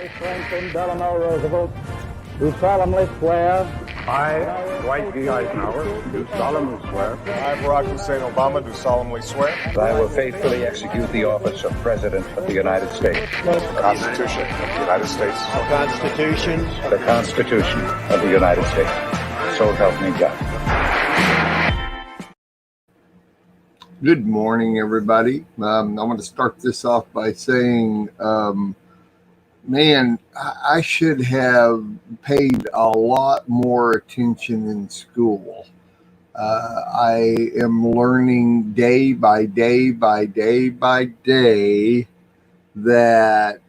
I, Franklin Delano Roosevelt, do solemnly swear. I, Dwight D. Eisenhower, do solemnly swear. I, Barack Hussein Obama, do solemnly swear. That I will faithfully execute the office of President of the United States. The Constitution of the United States. The Constitution. The Constitution of the United States. So help me God. Good morning, everybody. I want to start this off by saying, man, I should have paid a lot more attention in school. I am learning day by day by day by day that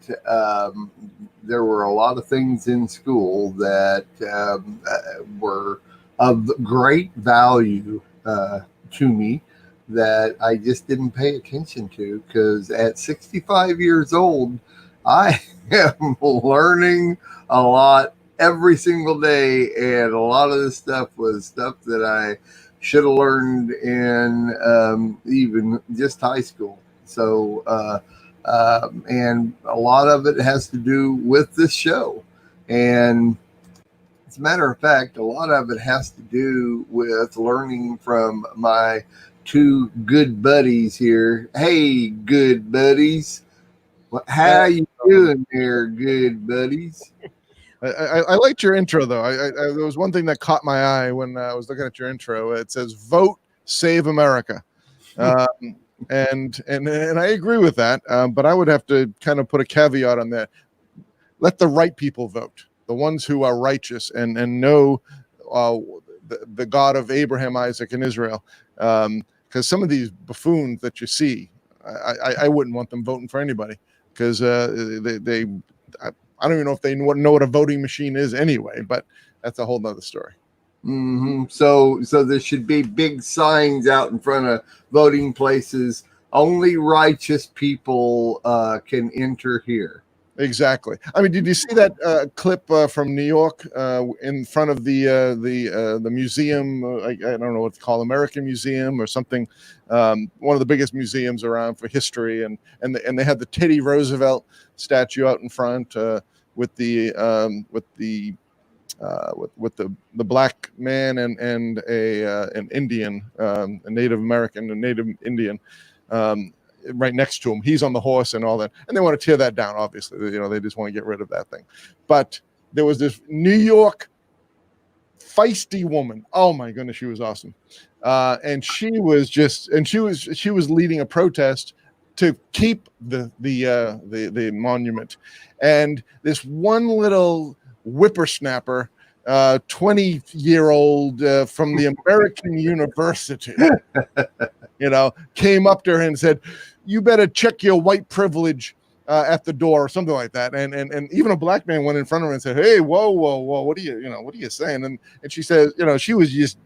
there were a lot of things in school that were of great value to me that I just didn't pay attention to, because at 65 years old, I am learning a lot every single day, and a lot of this stuff was stuff that I should have learned in even just high school. So, and a lot of it has to do with this show. And as a matter of fact, a lot of it has to do with learning from my two good buddies here. Hey, good buddies. How you doing there, good buddies? I liked your intro, though. There was one thing that caught my eye when I was looking at your intro. It says, "Vote, Save America." And I agree with that, but I would have to kind of put a caveat on that. Let the right people vote, the ones who are righteous and know the God of Abraham, Isaac, and Israel. Because some of these buffoons that you see, I wouldn't want them voting for anybody, because I don't even know if they know what a voting machine is anyway, but that's a whole nother story. Mm-hmm. So there should be big signs out in front of voting places. Only righteous people can enter here. Exactly. I mean, did you see that clip from New York in front of the museum? I don't know what to call American Museum or something. One of the biggest museums around for history, and they had the Teddy Roosevelt statue out in front with the black man and an Indian, a Native American, a Native Indian. Right next to him, he's on the horse and all that, and they want to tear that down. Obviously, they just want to get rid of that thing. But there was this New York feisty woman. Oh my goodness, she was awesome, and she was leading a protest to keep the monument. And this one little whippersnapper, 20-year-old from the American University, came up to her and said, "You better check your white privilege at the door," or something like that. And even a black man went in front of her and said, "Hey, whoa, what are you saying?" And she says, she was just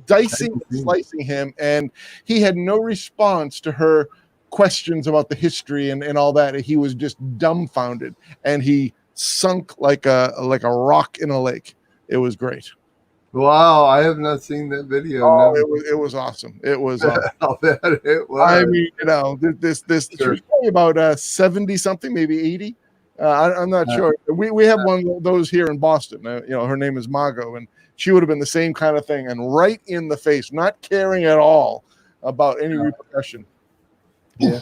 dicing, slicing him, and he had no response to her questions about the history and all that. He was just dumbfounded, and he sunk like a rock in a lake. It was great. Wow, I have not seen that video. Oh, no. it was awesome. It was awesome. I'll bet it was. I mean, this sure. She was probably about 70 something, maybe 80. I'm not sure. We have one of those here in Boston. Her name is Margot, and she would have been the same kind of thing, and right in the face, not caring at all about any repercussion. Yeah,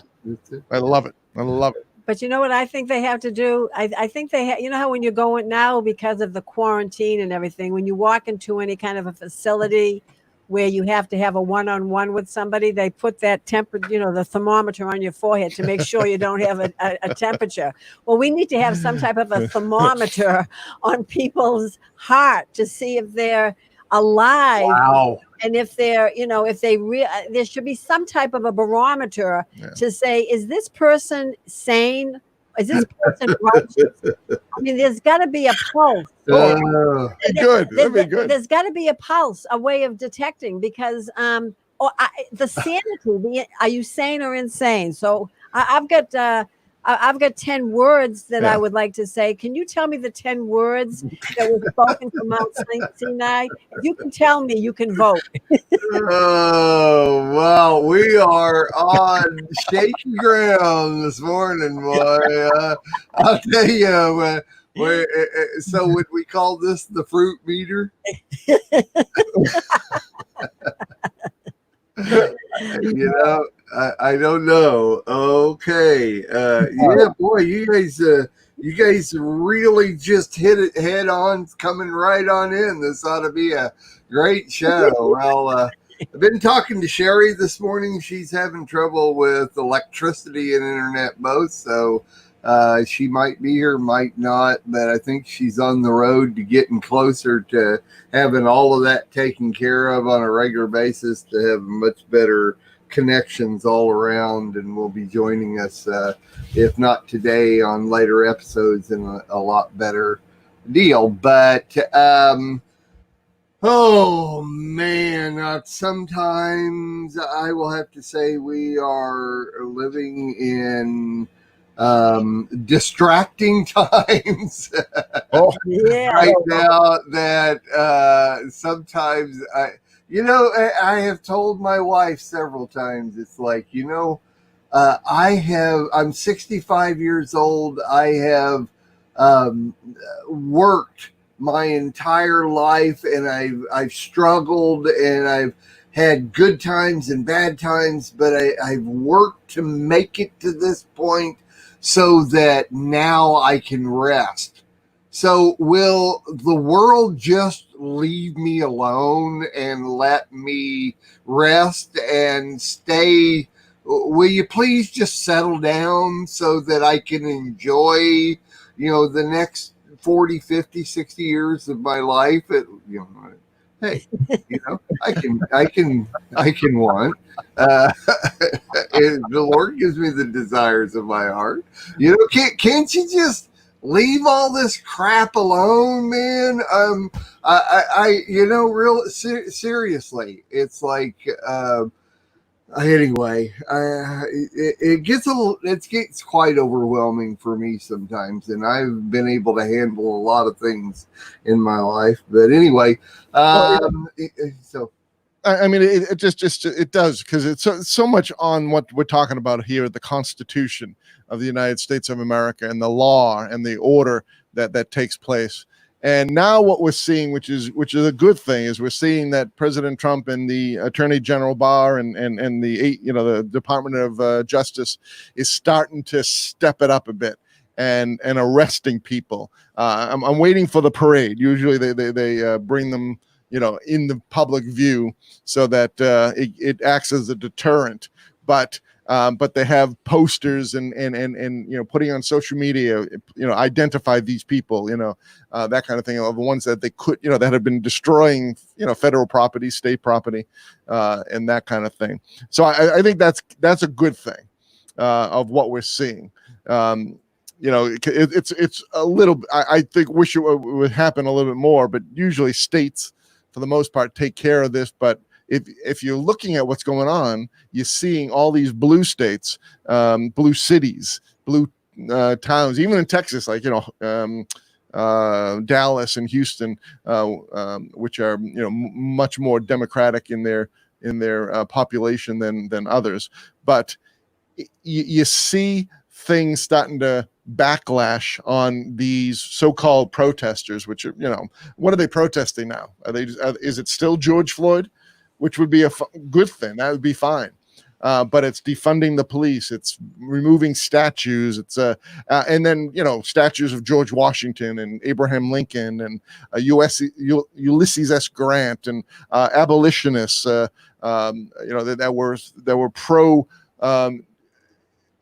I love it. I love it. But you know what I think they have to do? I think they have, how when you're going now, because of the quarantine and everything, when you walk into any kind of a facility where you have to have a one-on-one with somebody, they put that the thermometer on your forehead to make sure you don't have a temperature. Well, we need to have some type of a thermometer on people's heart to see if they're alive. Wow. And if they're, there should be some type of a barometer to say, is this person sane? Is this person righteous? I mean, there's got to be a pulse. That'd be good. There's got to be a pulse, a way of detecting, because the sanity. Are you sane or insane? So I've got I've got 10 words that Yeah. I would like to say. Can you tell me the 10 words that were spoken from Mount Sinai? If you can tell me, you can vote. Oh, well, we are on shaky ground this morning, boy. I'll tell you, so would we call this the fruit meter? I don't know. Okay. Yeah, boy, you guys really just hit it head on, coming right on in. This ought to be a great show. Well, I've been talking to Sherry this morning. She's having trouble with electricity and internet both, so she might be here, might not, but I think she's on the road to getting closer to having all of that taken care of on a regular basis to have much better connections all around, and will be joining us, if not today, on later episodes in a lot better deal. But oh man, sometimes I will have to say we are living in distracting times. Yeah. Right now that sometimes I have told my wife several times, it's like, I'm 65 years old. I have worked my entire life, and I've struggled, and I've had good times and bad times, but I've worked to make it to this point so that now I can rest. So will the world just leave me alone and let me rest and stay? Will you please just settle down so that I can enjoy, the next 40, 50, 60 years of my life? Hey, I can want. The Lord gives me the desires of my heart. Can't you just leave all this crap alone, man? Seriously, it's like, anyway, it gets quite overwhelming for me sometimes, and I've been able to handle a lot of things in my life. But anyway, so. I mean, it does, because it's so much on what we're talking about here, the Constitution of the United States of America, and the law and the order that takes place. And now what we're seeing, which is a good thing, is we're seeing that President Trump and the Attorney General Barr and the Department of Justice is starting to step it up a bit and arresting people. I'm waiting for the parade. Usually they bring them, in the public view, so that it acts as a deterrent. But they have posters and putting on social media, identify these people, that kind of thing, of the ones that they could, that have been destroying, federal property, state property, and that kind of thing. So I think that's a good thing of what we're seeing. It's a little. I think wish it would happen a little bit more, but usually states, for the most part, take care of this. But if you're looking at what's going on, you're seeing all these blue states, blue cities, blue towns, even in Texas, like Dallas and Houston, which are much more democratic in their population than others. But you see things starting to backlash on these so-called protesters, which are, what are they protesting now? Is it still George Floyd? Which would be a good thing. That would be fine. But it's defunding the police. It's removing statues. It's and then statues of George Washington and Abraham Lincoln and Ulysses S. Grant and abolitionists. that were pro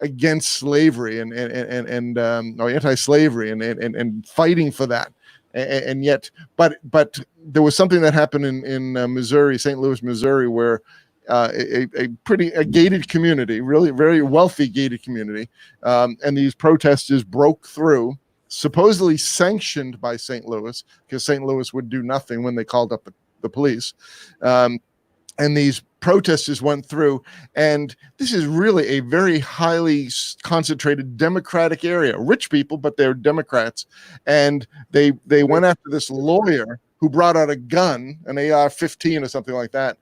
against slavery and or anti-slavery and fighting for that. And yet, but there was something that happened in Missouri, St. Louis, Missouri, where a gated community, really very wealthy gated community, and these protesters broke through, supposedly sanctioned by St. Louis, because St. Louis would do nothing when they called up the police. And these protesters went through, and this is really a very highly concentrated Democratic area. Rich people, but they're Democrats, and they went after this lawyer who brought out a gun, an AR-15 or something like that,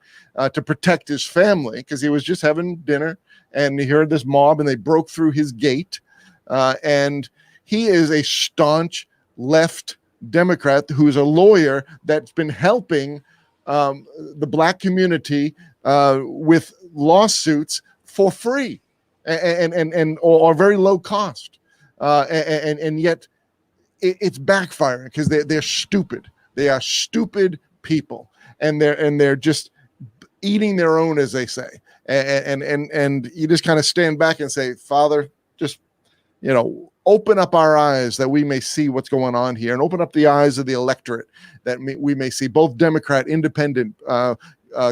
to protect his family because he was just having dinner, and he heard this mob, and they broke through his gate, and he is a staunch left Democrat who is a lawyer that's been helping the Black community with lawsuits for free and or very low cost, and yet it's backfiring because they're stupid. They are stupid people, and they're just eating their own, as they say. And you just kind of stand back and say, Father, just open up our eyes that we may see what's going on here, and open up the eyes of the electorate that we may see, both Democrat, independent,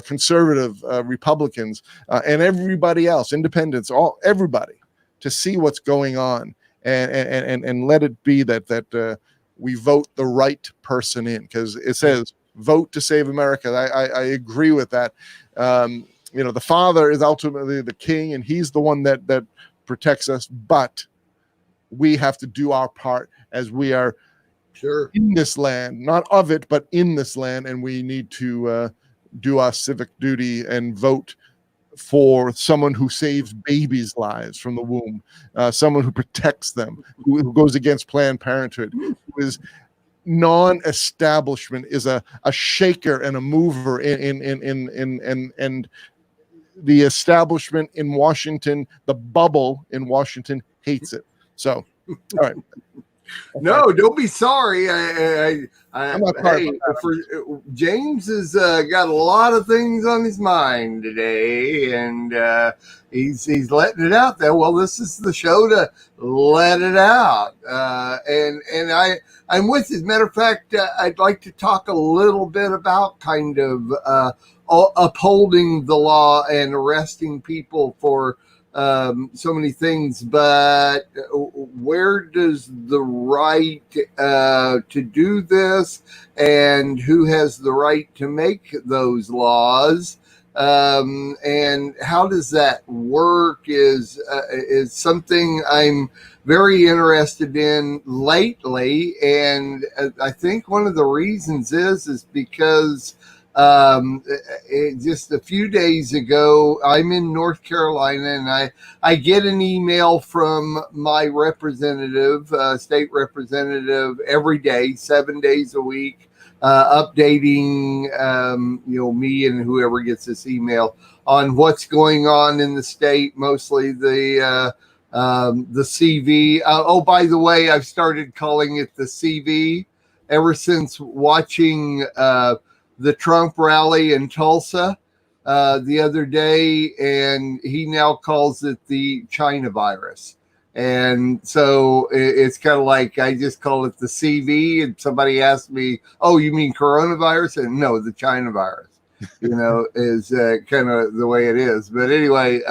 conservative, Republicans, and everybody else, independents, everybody, to see what's going on, and let it be that we vote the right person in, because it says vote to save America. I agree with that. The Father is ultimately the King, and He's the one that protects us, but we have to do our part as we are in this land, not of it, but in this land, and we need to do our civic duty and vote for someone who saves babies' lives from the womb, someone who protects them, who goes against Planned Parenthood, who is non-establishment, is a shaker and a mover in the establishment in Washington, the bubble in Washington hates it. So, all right. No, don't be sorry. I'm not James has got a lot of things on his mind today, and he's letting it out there. Well, this is the show to let it out, and I'm with you. As a matter of fact, I'd like to talk a little bit about kind of upholding the law and arresting people for so many things, but where does the right to do this, and who has the right to make those laws, and how does that work is something I'm very interested in lately. And I think one of the reasons is because just a few days ago, I'm in North Carolina, and I get an email from my representative, state representative, every day, 7 days a week, updating, me and whoever gets this email on what's going on in the state, mostly the CV. Oh, by the way, I've started calling it the CV ever since watching the Trump rally in Tulsa the other day, and he now calls it the China virus. And so it's kind of like I just call it the CV, and somebody asked me, "Oh, you mean coronavirus?" And no, the China virus, is kind of the way it is. But anyway,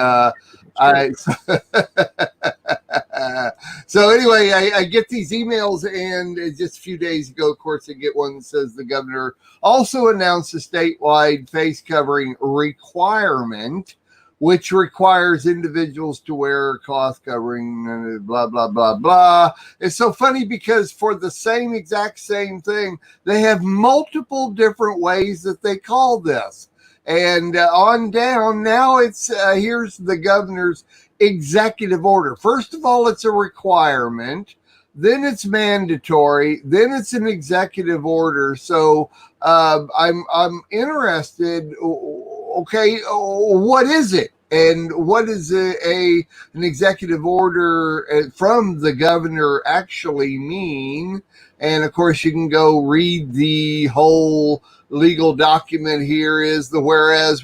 so anyway, I get these emails, and just a few days ago, of course, I get one that says the governor also announced a statewide face covering requirement, which requires individuals to wear cloth covering, and blah, blah, blah, blah. It's so funny because for the exact same thing, they have multiple different ways that they call this. And on down, now it's here's the governor's executive order. First of all, it's a requirement, then it's mandatory, then it's an executive order. So I'm interested. Okay, what is it, and what is an executive order from the governor actually mean? And of course, you can go read the whole legal document. Here is the whereas,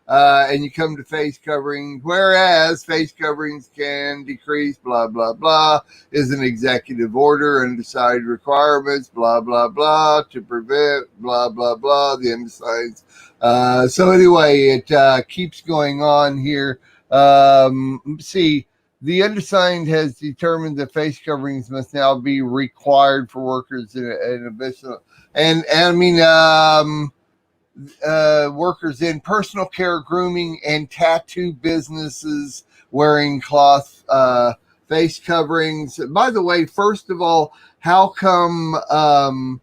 and you come to face covering. Whereas face coverings can decrease, blah, blah, blah, is an executive order, underside requirements, blah, blah, blah, to prevent, blah, blah, blah, the undersides. So anyway, it keeps going on here. See, the undersigned has determined that face coverings must now be required for workers in and I mean, workers in personal care, grooming, and tattoo businesses wearing cloth face coverings. By the way, first of all, how come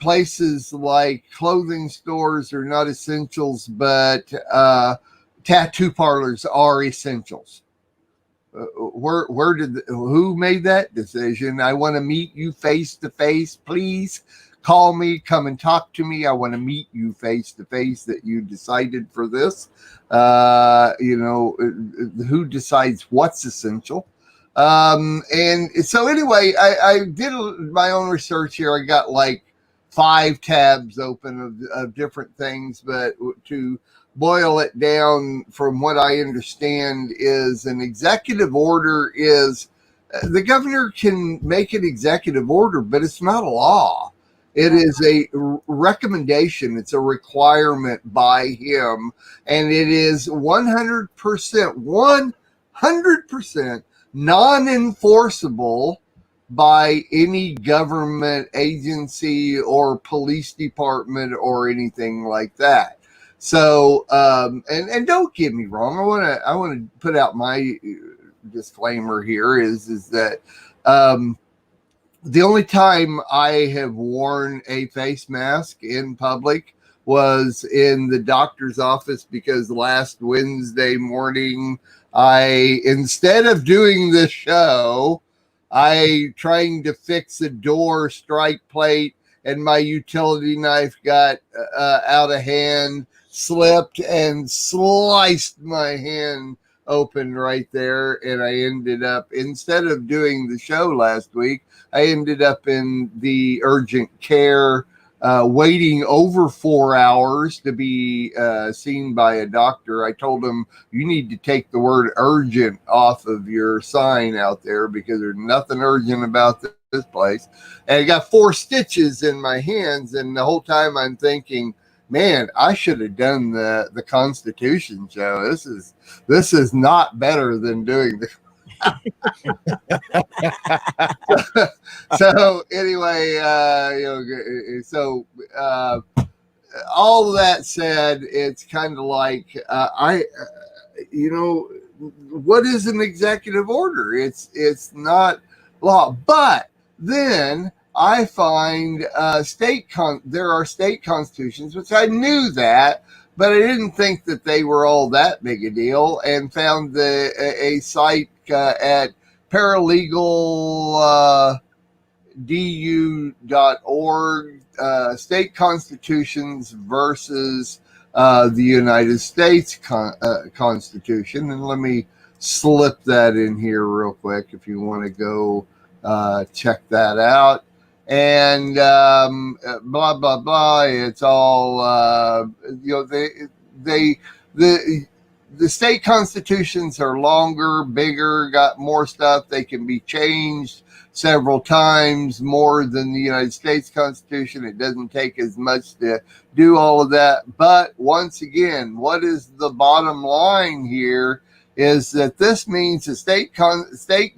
places like clothing stores are not essentials, but tattoo parlors are essentials? Who made that decision? I want to meet you face to face. Please call me, come and talk to me. I want to meet you face to face that you decided for this. Who decides what's essential? And so anyway, I did my own research here. I got like 5 tabs open of different things, but to boil it down from what I understand is an executive order is the governor can make an executive order, but it's not a law. It is a recommendation. It's a requirement by him, and it is 100% non-enforceable by any government agency or police department or anything like that. So, and don't get me wrong. I want to put out my disclaimer here is that the only time I have worn a face mask in public was in the doctor's office, because last Wednesday morning, instead of doing the show, I trying to fix a door strike plate, and my utility knife got out of hand, slipped, and sliced my hand open right there. And I ended up, instead of doing the show last week, I ended up in the urgent care, waiting over 4 hours to be seen by a doctor. I told him, you need to take the word urgent off of your sign out there, because there's nothing urgent about this place. And I got 4 stitches in my hands, and the whole time I'm thinking, man, I should have done the Constitution show. This is not better than doing the so anyway, all of that said, it's kind of like what is an executive order? It's not law. But then I find there are state constitutions, which I knew that, but I didn't think that they were all that big a deal, and found a site at paralegaldu.org, state constitutions versus the United States Constitution. And let me slip that in here real quick if you want to go check that out. And blah blah blah. It's all the state constitutions are longer, bigger, got more stuff. They can be changed several times more than the United States Constitution. It doesn't take as much to do all of that. But once again, what is the bottom line here is that this means that state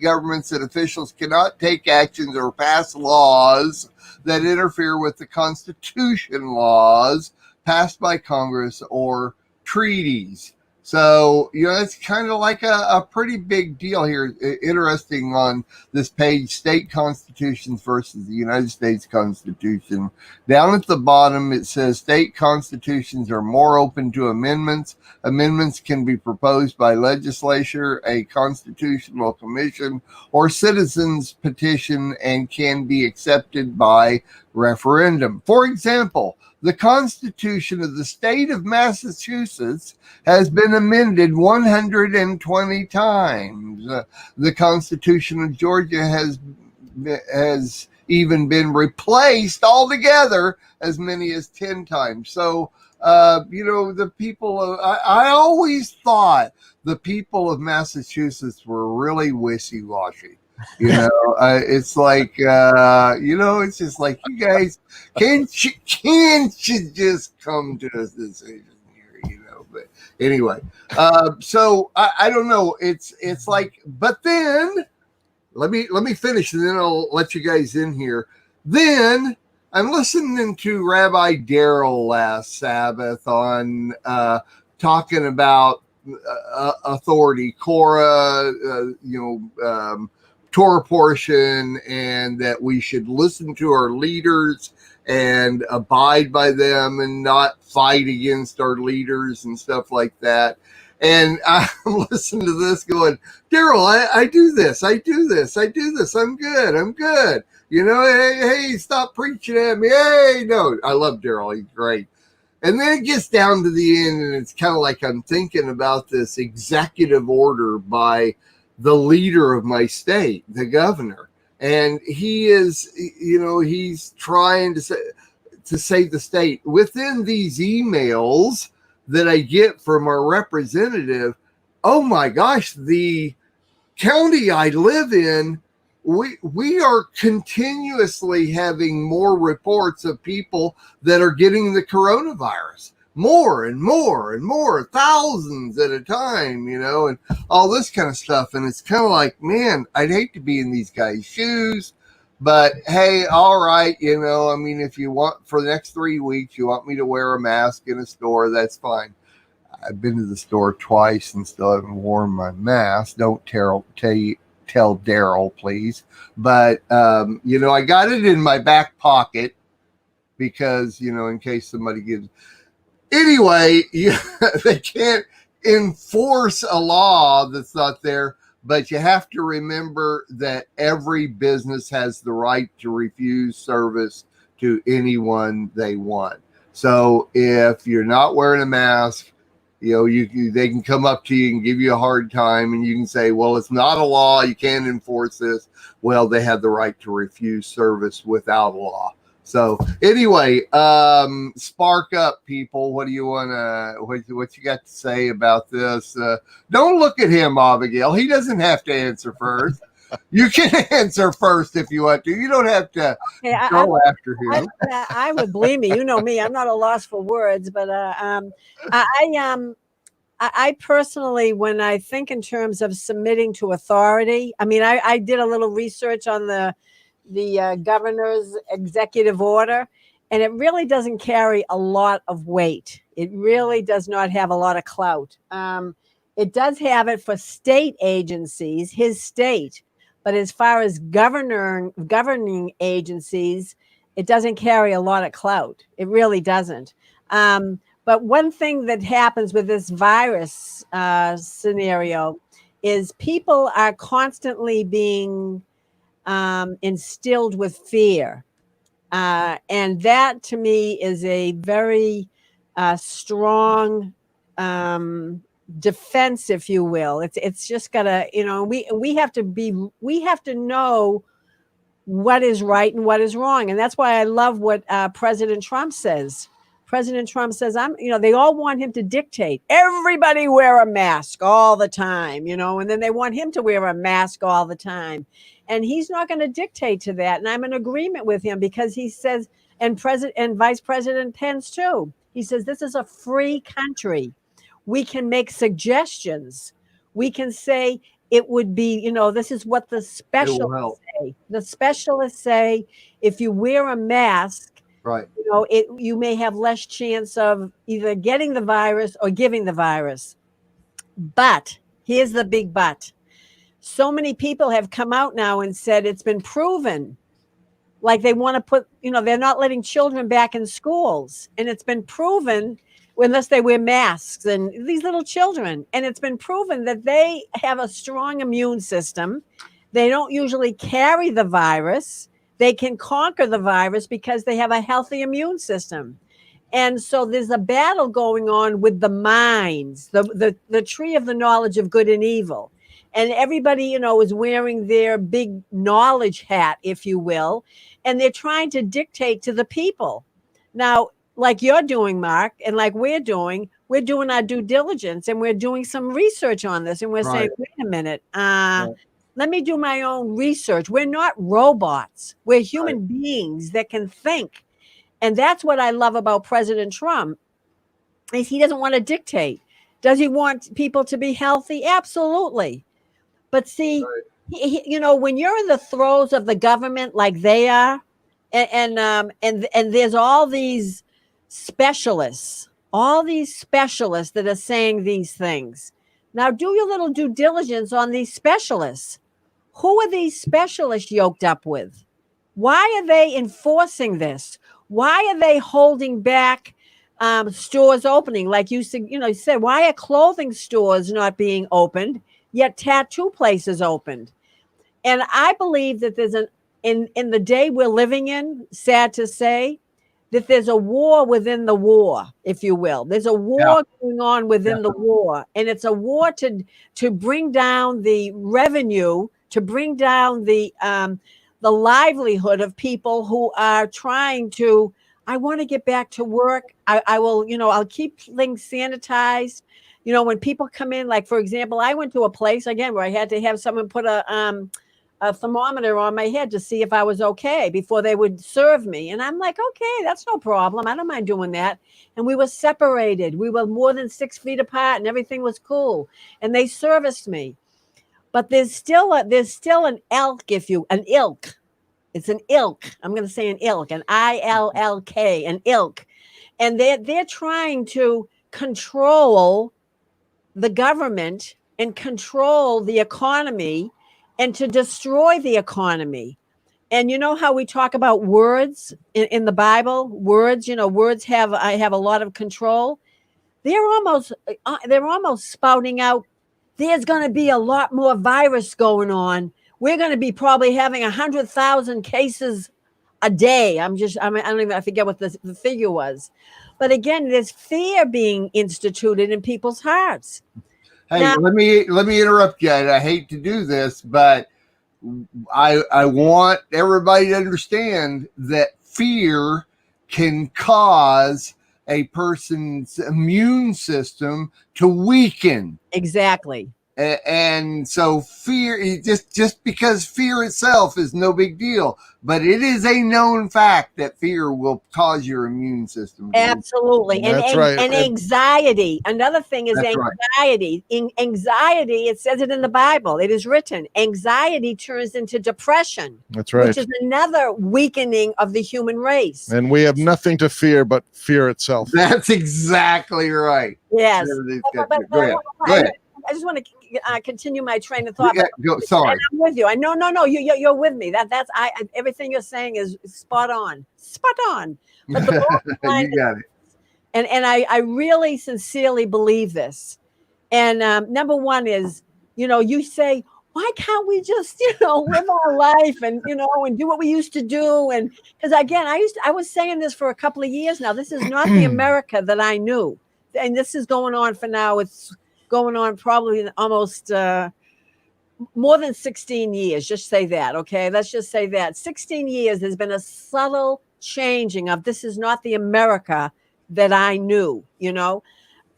governments and officials cannot take actions or pass laws that interfere with the Constitution laws passed by Congress or treaties. So, it's kind of like a pretty big deal here. Interesting on this page, state constitutions versus the United States Constitution. Down at the bottom, it says state constitutions are more open to amendments. Amendments can be proposed by legislature, a constitutional commission, or citizens petition, and can be accepted by referendum. For example, the Constitution of the state of Massachusetts has been amended 120 times. The Constitution of Georgia has even been replaced altogether as many as 10 times. So, the people of, I always thought the people of Massachusetts were really wishy-washy. It's like, it's just like, you guys, can't you just come to a decision here, but anyway, so I don't know. It's like, but then let me finish and then I'll let you guys in here. Then I'm listening to Rabbi Darrell last Sabbath on talking about authority, Korah, Torah portion, and that we should listen to our leaders and abide by them and not fight against our leaders and stuff like that. And I'm listening to this going, Darrell, I do this. I'm good. Hey, stop preaching at me. Hey, no, I love Darrell. He's great. And then it gets down to the end, and it's kind of like I'm thinking about this executive order by the leader of my state, the governor. And he is, he's trying to save the state. Within these emails that I get from our representative, oh my gosh, the county I live in, we are continuously having more reports of people that are getting the coronavirus, more and more, thousands at a time, and all this kind of stuff. And it's kind of like, man, I'd hate to be in these guys' shoes, but hey, all right, if you want for the next 3 weeks, you want me to wear a mask in a store, that's fine. I've been to the store twice and still haven't worn my mask. Don't tell Darrell, please. But, I got it in my back pocket because, in case somebody gives. Anyway, they can't enforce a law that's not there, but you have to remember that every business has the right to refuse service to anyone they want. So if you're not wearing a mask, they can come up to you and give you a hard time, and you can say, well, it's not a law, you can't enforce this. Well, they have the right to refuse service without a law. So anyway, spark up, people. What do you what you got to say about this? Don't look at him, Abigail. He doesn't have to answer first. You can answer first if you want to. You don't have to go after him. I would believe me. You know me. I'm not a loss for words, but I personally, when I think in terms of submitting to authority, I did a little research on the governor's executive order, and it really doesn't carry a lot of weight. It really does not have a lot of clout. It does have it for state agencies, his state, but as far as governing agencies, it doesn't carry a lot of clout. It really doesn't. But one thing that happens with this virus scenario is people are constantly being instilled with fear. And that to me is a very strong defense, if you will. It's just gotta, we have to know what is right and what is wrong. And that's why I love what President Trump says. President Trump says, they all want him to dictate. Everybody wear a mask all the time, and then they want him to wear a mask all the time. And he's not going to dictate to that. And I'm in agreement with him because he says, and Vice President Pence too, he says, this is a free country. We can make suggestions. We can say it would be, this is what the specialists say. The specialists say, if you wear a mask, right, you may have less chance of either getting the virus or giving the virus. But here's the big but. So many people have come out now and said it's been proven. Like they want to put, they're not letting children back in schools. And it's been proven, unless they wear masks, and these little children. And it's been proven that they have a strong immune system. They don't usually carry the virus. They can conquer the virus because they have a healthy immune system. And so there's a battle going on with the minds, the tree of the knowledge of good and evil. And everybody, is wearing their big knowledge hat, if you will, and they're trying to dictate to the people. Now, like you're doing, Mark, and like we're doing our due diligence, and we're doing some research on this, and we're saying, wait a minute, let me do my own research. We're not robots. We're human beings that can think. And that's what I love about President Trump, is he doesn't want to dictate. Does he want people to be healthy? Absolutely. But see, when you're in the throes of the government like they are, and there's all these specialists that are saying these things. Now, do your little due diligence on these specialists. Who are these specialists yoked up with? Why are they enforcing this? Why are they holding back stores opening? Like you said, you said, why are clothing stores not being opened, yet tattoo places opened? And I believe that there's in the day we're living in, sad to say, that there's a war within the war, if you will. There's a war going on within the war. And it's a war to bring down the revenue, to bring down the livelihood of people who are trying to, I want to get back to work. I will, I'll keep things sanitized. When people come in, like, for example, I went to a place, again, where I had to have someone put a thermometer on my head to see if I was okay before they would serve me. And I'm like, okay, that's no problem. I don't mind doing that. And we were separated. We were more than 6 feet apart and everything was cool. And they serviced me. But there's still an ilk, an ilk. It's an ilk. I'm going to say an ilk, an ILLK, an ilk. And they're trying to control the government and control the economy and to destroy the economy. And you know how we talk about words in the Bible? Words, words have a lot of control. They're almost spouting out, there's going to be a lot more virus going on. We're going to be probably having 100,000 cases a day. I forget what the figure was. But again, there's fear being instituted in people's hearts. Hey, now, let me interrupt you. I hate to do this, but I want everybody to understand that fear can cause a person's immune system to weaken. Exactly. And so fear, just because fear itself is no big deal, but it is a known fact that fear will cause your immune system. Absolutely. And anxiety. Another thing is anxiety. Right. Anxiety, it says it in the Bible. It is written. Anxiety turns into depression. That's right. Which is another weakening of the human race. And we have nothing to fear but fear itself. That's exactly right. Yes. Go ahead. I just want to continue my train of thought. Sorry, I'm with you. No. You're with me. That's everything you're saying is spot on. But the you got it. And I really sincerely believe this. And number one is, you say, why can't we just, live our life and, and do what we used to do? And because again, I was saying this for a couple of years now. This is not the America that I knew, and this is going on for now. It's going on probably almost more than 16 years. Just say that, okay? Let's just say that 16 years. There's been a subtle changing of this is not the America that I knew,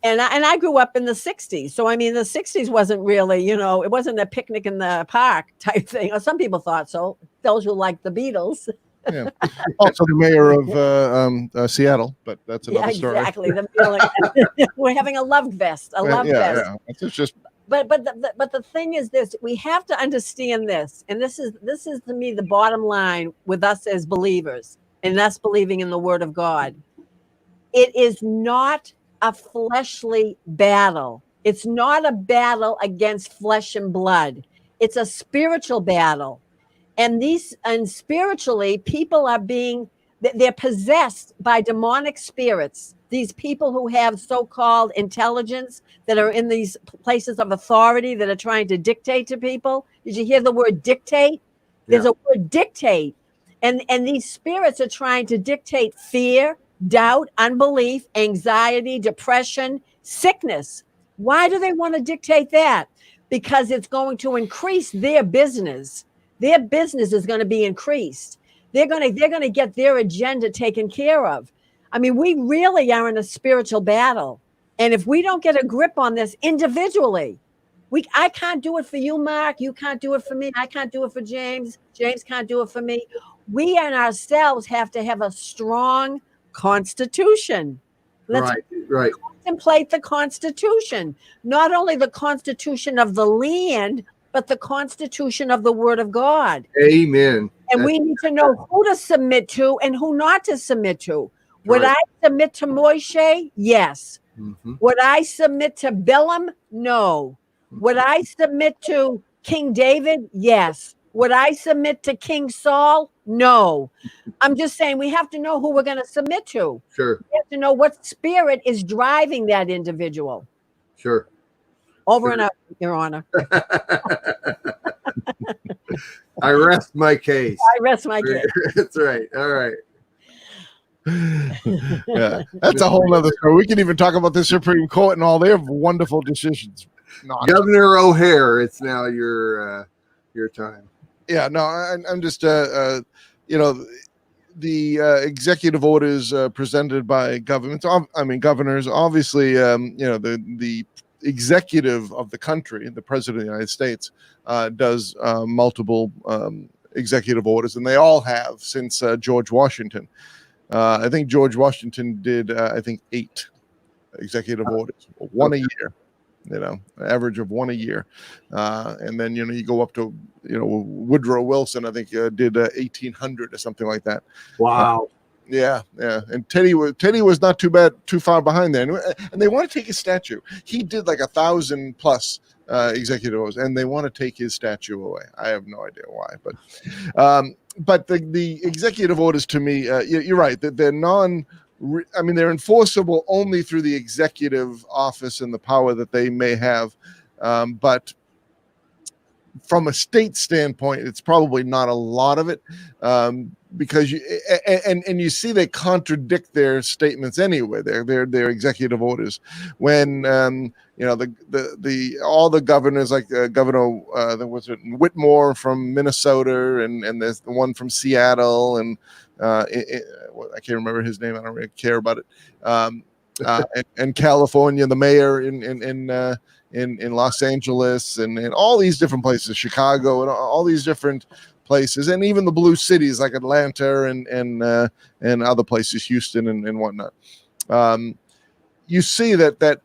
And I grew up in the 60s. So, I mean, the 60s wasn't really, it wasn't a picnic in the park type thing. Or some people thought so, those who liked the Beatles. Yeah. Also the mayor of Seattle, but that's another story. Exactly. We're having a love fest. Fest. Yeah. It's just. But the thing is this: we have to understand this, and this is to me the bottom line with us as believers and us believing in the Word of God. It is not a fleshly battle. It's not a battle against flesh and blood. It's a spiritual battle. And spiritually, people are they're possessed by demonic spirits. These people who have so-called intelligence that are in these places of authority that are trying to dictate to people. Did you hear the word dictate? There's a word dictate. And these spirits are trying to dictate fear, doubt, unbelief, anxiety, depression, sickness. Why do they want to dictate that? Because it's going to increase their business. Their business is going to be increased. They're going to get their agenda taken care of. I mean, we really are in a spiritual battle. And if we don't get a grip on this individually, I can't do it for you, Mark. You can't do it for me. I can't do it for James. James can't do it for me. We and ourselves have to have a strong constitution. Let's contemplate the Constitution. Not only the Constitution of the land, but the Constitution of the Word of God. Amen. And we need to know who to submit to and who not to submit to. Would Right. I submit to Moshe? Yes. Mm-hmm. Would I submit to Bilam? No. Would I submit to King David? Yes. Would I submit to King Saul? No. I'm just saying we have to know who we're going to submit to. Sure. We have to know what spirit is driving that individual. Sure. Over and out, Your Honor. I rest my case. I rest my case. That's right. All right. Yeah, that's a whole nother story. We can even talk about the Supreme Court and all their wonderful decisions. Governor O'Hare, it's now your time. Yeah, no, I'm just you know, the executive orders presented by governments. I mean, governors. Obviously, you know, the executive of the country, the president of the United States, does multiple executive orders, and they all have since George Washington. I think George Washington did, I think, 8 executive orders, 1 a year, you know, average of 1 a year. And then, you know, you go up to, you know, Woodrow Wilson, I think did 1,800 or something like that. Wow. Yeah. And Teddy was not too far behind there. And they want to take his statue. He did like 1,000 plus executive orders, and they want to take his statue away. I have no idea why, but the executive orders, to me, you're right, that they're they're enforceable only through the executive office and the power that they may have. But from a state standpoint, it's probably not a lot of it, because you see they contradict their statements anyway. Their executive orders when you know, the all the governors, like Governor was it Whitmore from Minnesota, and there's the one from Seattle, and I can't remember his name. I don't really care about it. And California, the mayor in Los Angeles, and all these different places, Chicago, and all these different places, and even the blue cities like Atlanta and other places, Houston and whatnot. You see that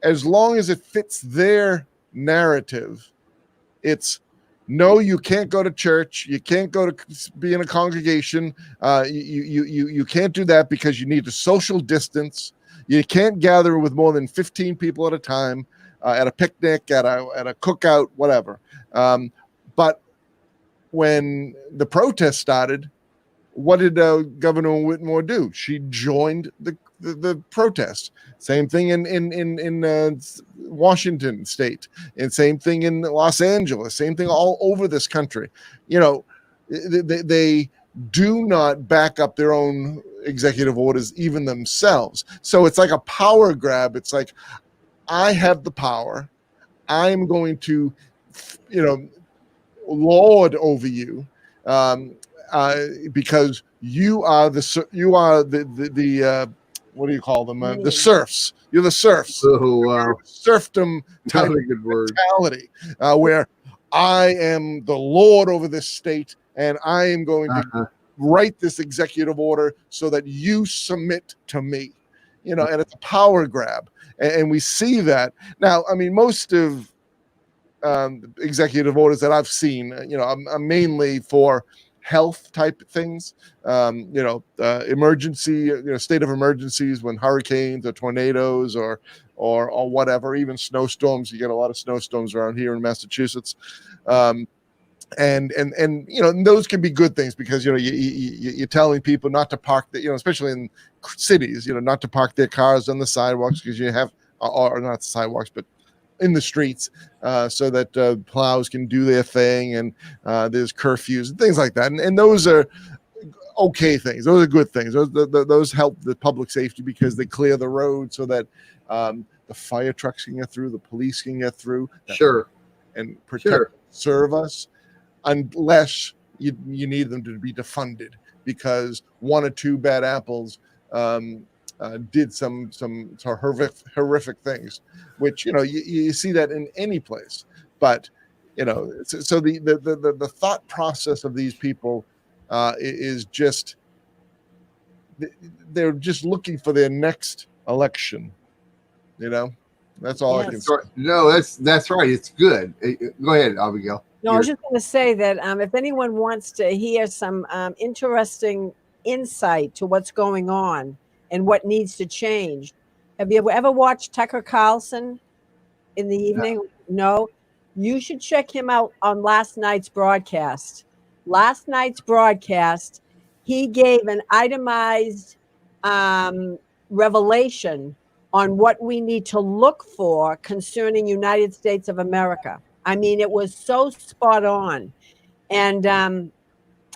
as long as it fits their narrative, it's no, you can't go to church, you can't go to be in a congregation, you can't do that because you need to social distance, you can't gather with more than 15 people at a time, at a picnic, at a cookout, whatever. But when the protest started, what did Governor Whitmore do? She joined the protest. Same thing in Washington State, and same thing in Los Angeles. Same thing all over this country. You know, they do not back up their own executive orders, even themselves. So it's like a power grab. It's like, I have the power. I'm going to, you know, lord over you, because you are the what do you call them? The serfs. You're the serfs. Oh, wow. Serfdom type Not a good word. mentality, where I am the lord over this state, and I am going to write this executive order so that you submit to me. You know, and it's a power grab. And we see that. Now, I mean, most of executive orders that I've seen, you know, are mainly for health type things, you know, emergency, you know, state of emergencies when hurricanes or tornadoes or whatever, even snowstorms. You get a lot of snowstorms around here in Massachusetts. And you know, and those can be good things because, you know, you're telling people not to park, you know, especially in cities, you know, not to park their cars on the sidewalks because you have, or not the sidewalks, but in the streets, so that plows can do their thing, and there's curfews and things like that. And those are okay things. Those are good things. Those help the public safety because they clear the road so that the fire trucks can get through, the police can get through. Sure. And protect, serve us, unless you need them to be defunded because one or two bad apples did some horrific things, which, you know, you see that in any place. But, you know, so the thought process of these people is just, they're just looking for their next election. You know, that's all I can say. No, that's right. It's good. Go ahead, Abigail. No, I was just going to say that if anyone wants to hear some interesting insight to what's going on and what needs to change, have you ever watched Tucker Carlson in the evening? No? You should check him out on last night's broadcast. Last night's broadcast, he gave an itemized revelation on what we need to look for concerning United States of America. I mean, it was so spot on. And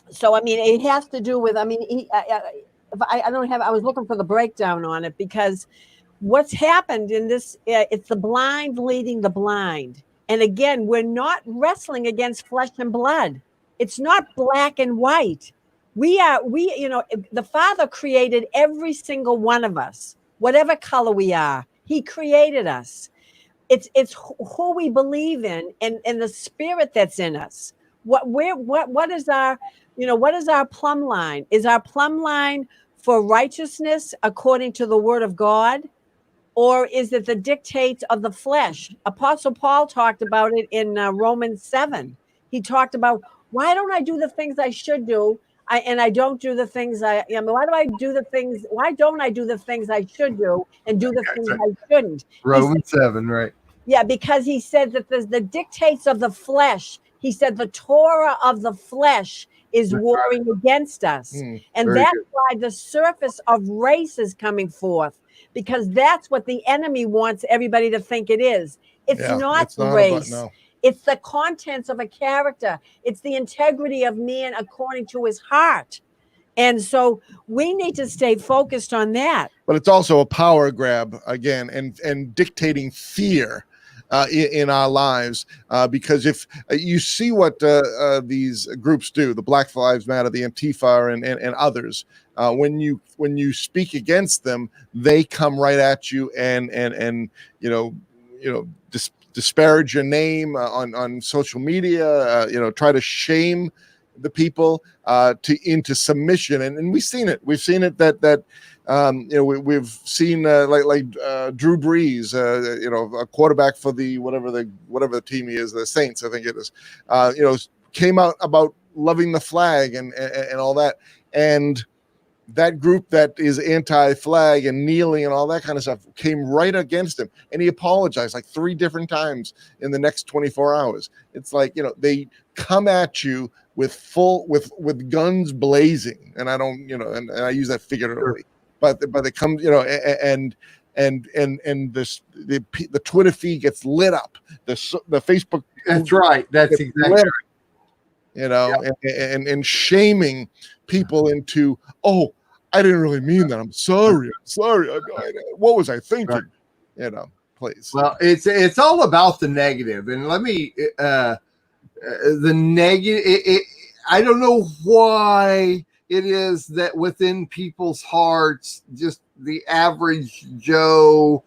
so, I mean, it has to do with, I mean, I was looking for the breakdown on it, because what's happened in this, it's the blind leading the blind. And again, we're not wrestling against flesh and blood. It's not black and white. The Father created every single one of us, whatever color we are. He created us. It's who we believe in, and the spirit that's in us. What is our plumb line? Is our plumb line for righteousness according to the word of God? Or is it the dictates of the flesh? Apostle Paul talked about it in Romans 7. He talked about, why don't I do the things I should do? I don't do the things why don't I do the things I should do and do the things I shouldn't? Romans 7, right? Yeah, because he said that there's the dictates of the flesh. He said the Torah of the flesh is warring against us. And that's why the surface of race is coming forth, because that's what the enemy wants everybody to think it is. It's not race. It's the contents of a character. It's the integrity of man according to his heart. And so we need to stay focused on that. But it's also a power grab again, and dictating fear in our lives, because if you see what these groups do, the Black Lives Matter, the Antifa, and others, when you speak against them, they come right at you and disparage your name on social media, try to shame the people into submission, and we've seen it. We've seen it that we've seen like Drew Brees, a quarterback for the whatever the team he is, the Saints, I think it is, came out about loving the flag and all that, and that group that is anti-flag and kneeling and all that kind of stuff came right against him, and he apologized like 3 different times in the next 24 hours. It's like, they come at you with guns blazing, and I don't, and I use that figuratively, but they come, and the Twitter feed gets lit up, the Facebook. That's right. That's exactly right. And shaming people into, oh, I didn't really mean that. I'm sorry. What was I thinking? Right. Please. Well, it's all about the negative, and let me the negative. I don't know why it is that within people's hearts, just the average Joe,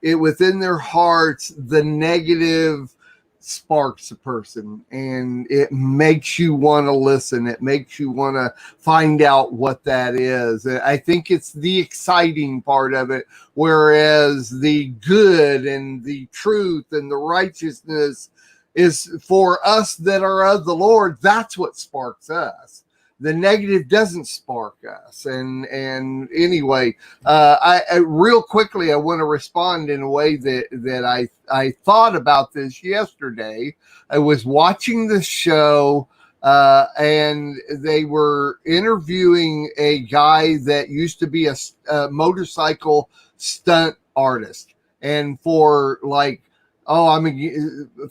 within their hearts, the negative sparks a person, and it makes you want to listen. It makes you want to find out what that is. I think it's the exciting part of it, whereas the good and the truth and the righteousness is for us that are of the Lord. That's what sparks us. The negative doesn't spark us. And anyway, I real quickly, I want to respond in a way that I thought about this yesterday. I was watching the show, and they were interviewing a guy that used to be a motorcycle stunt artist. And for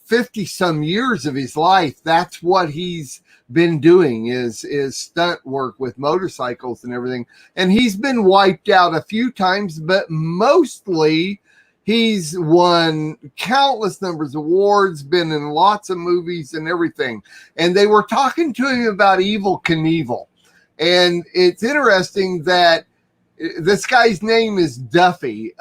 50 some years of his life, that's what he's been doing is stunt work with motorcycles and everything. And he's been wiped out a few times, but mostly he's won countless numbers of awards, been in lots of movies and everything. And they were talking to him about Evel Knievel. And it's interesting that this guy's name is Duffy.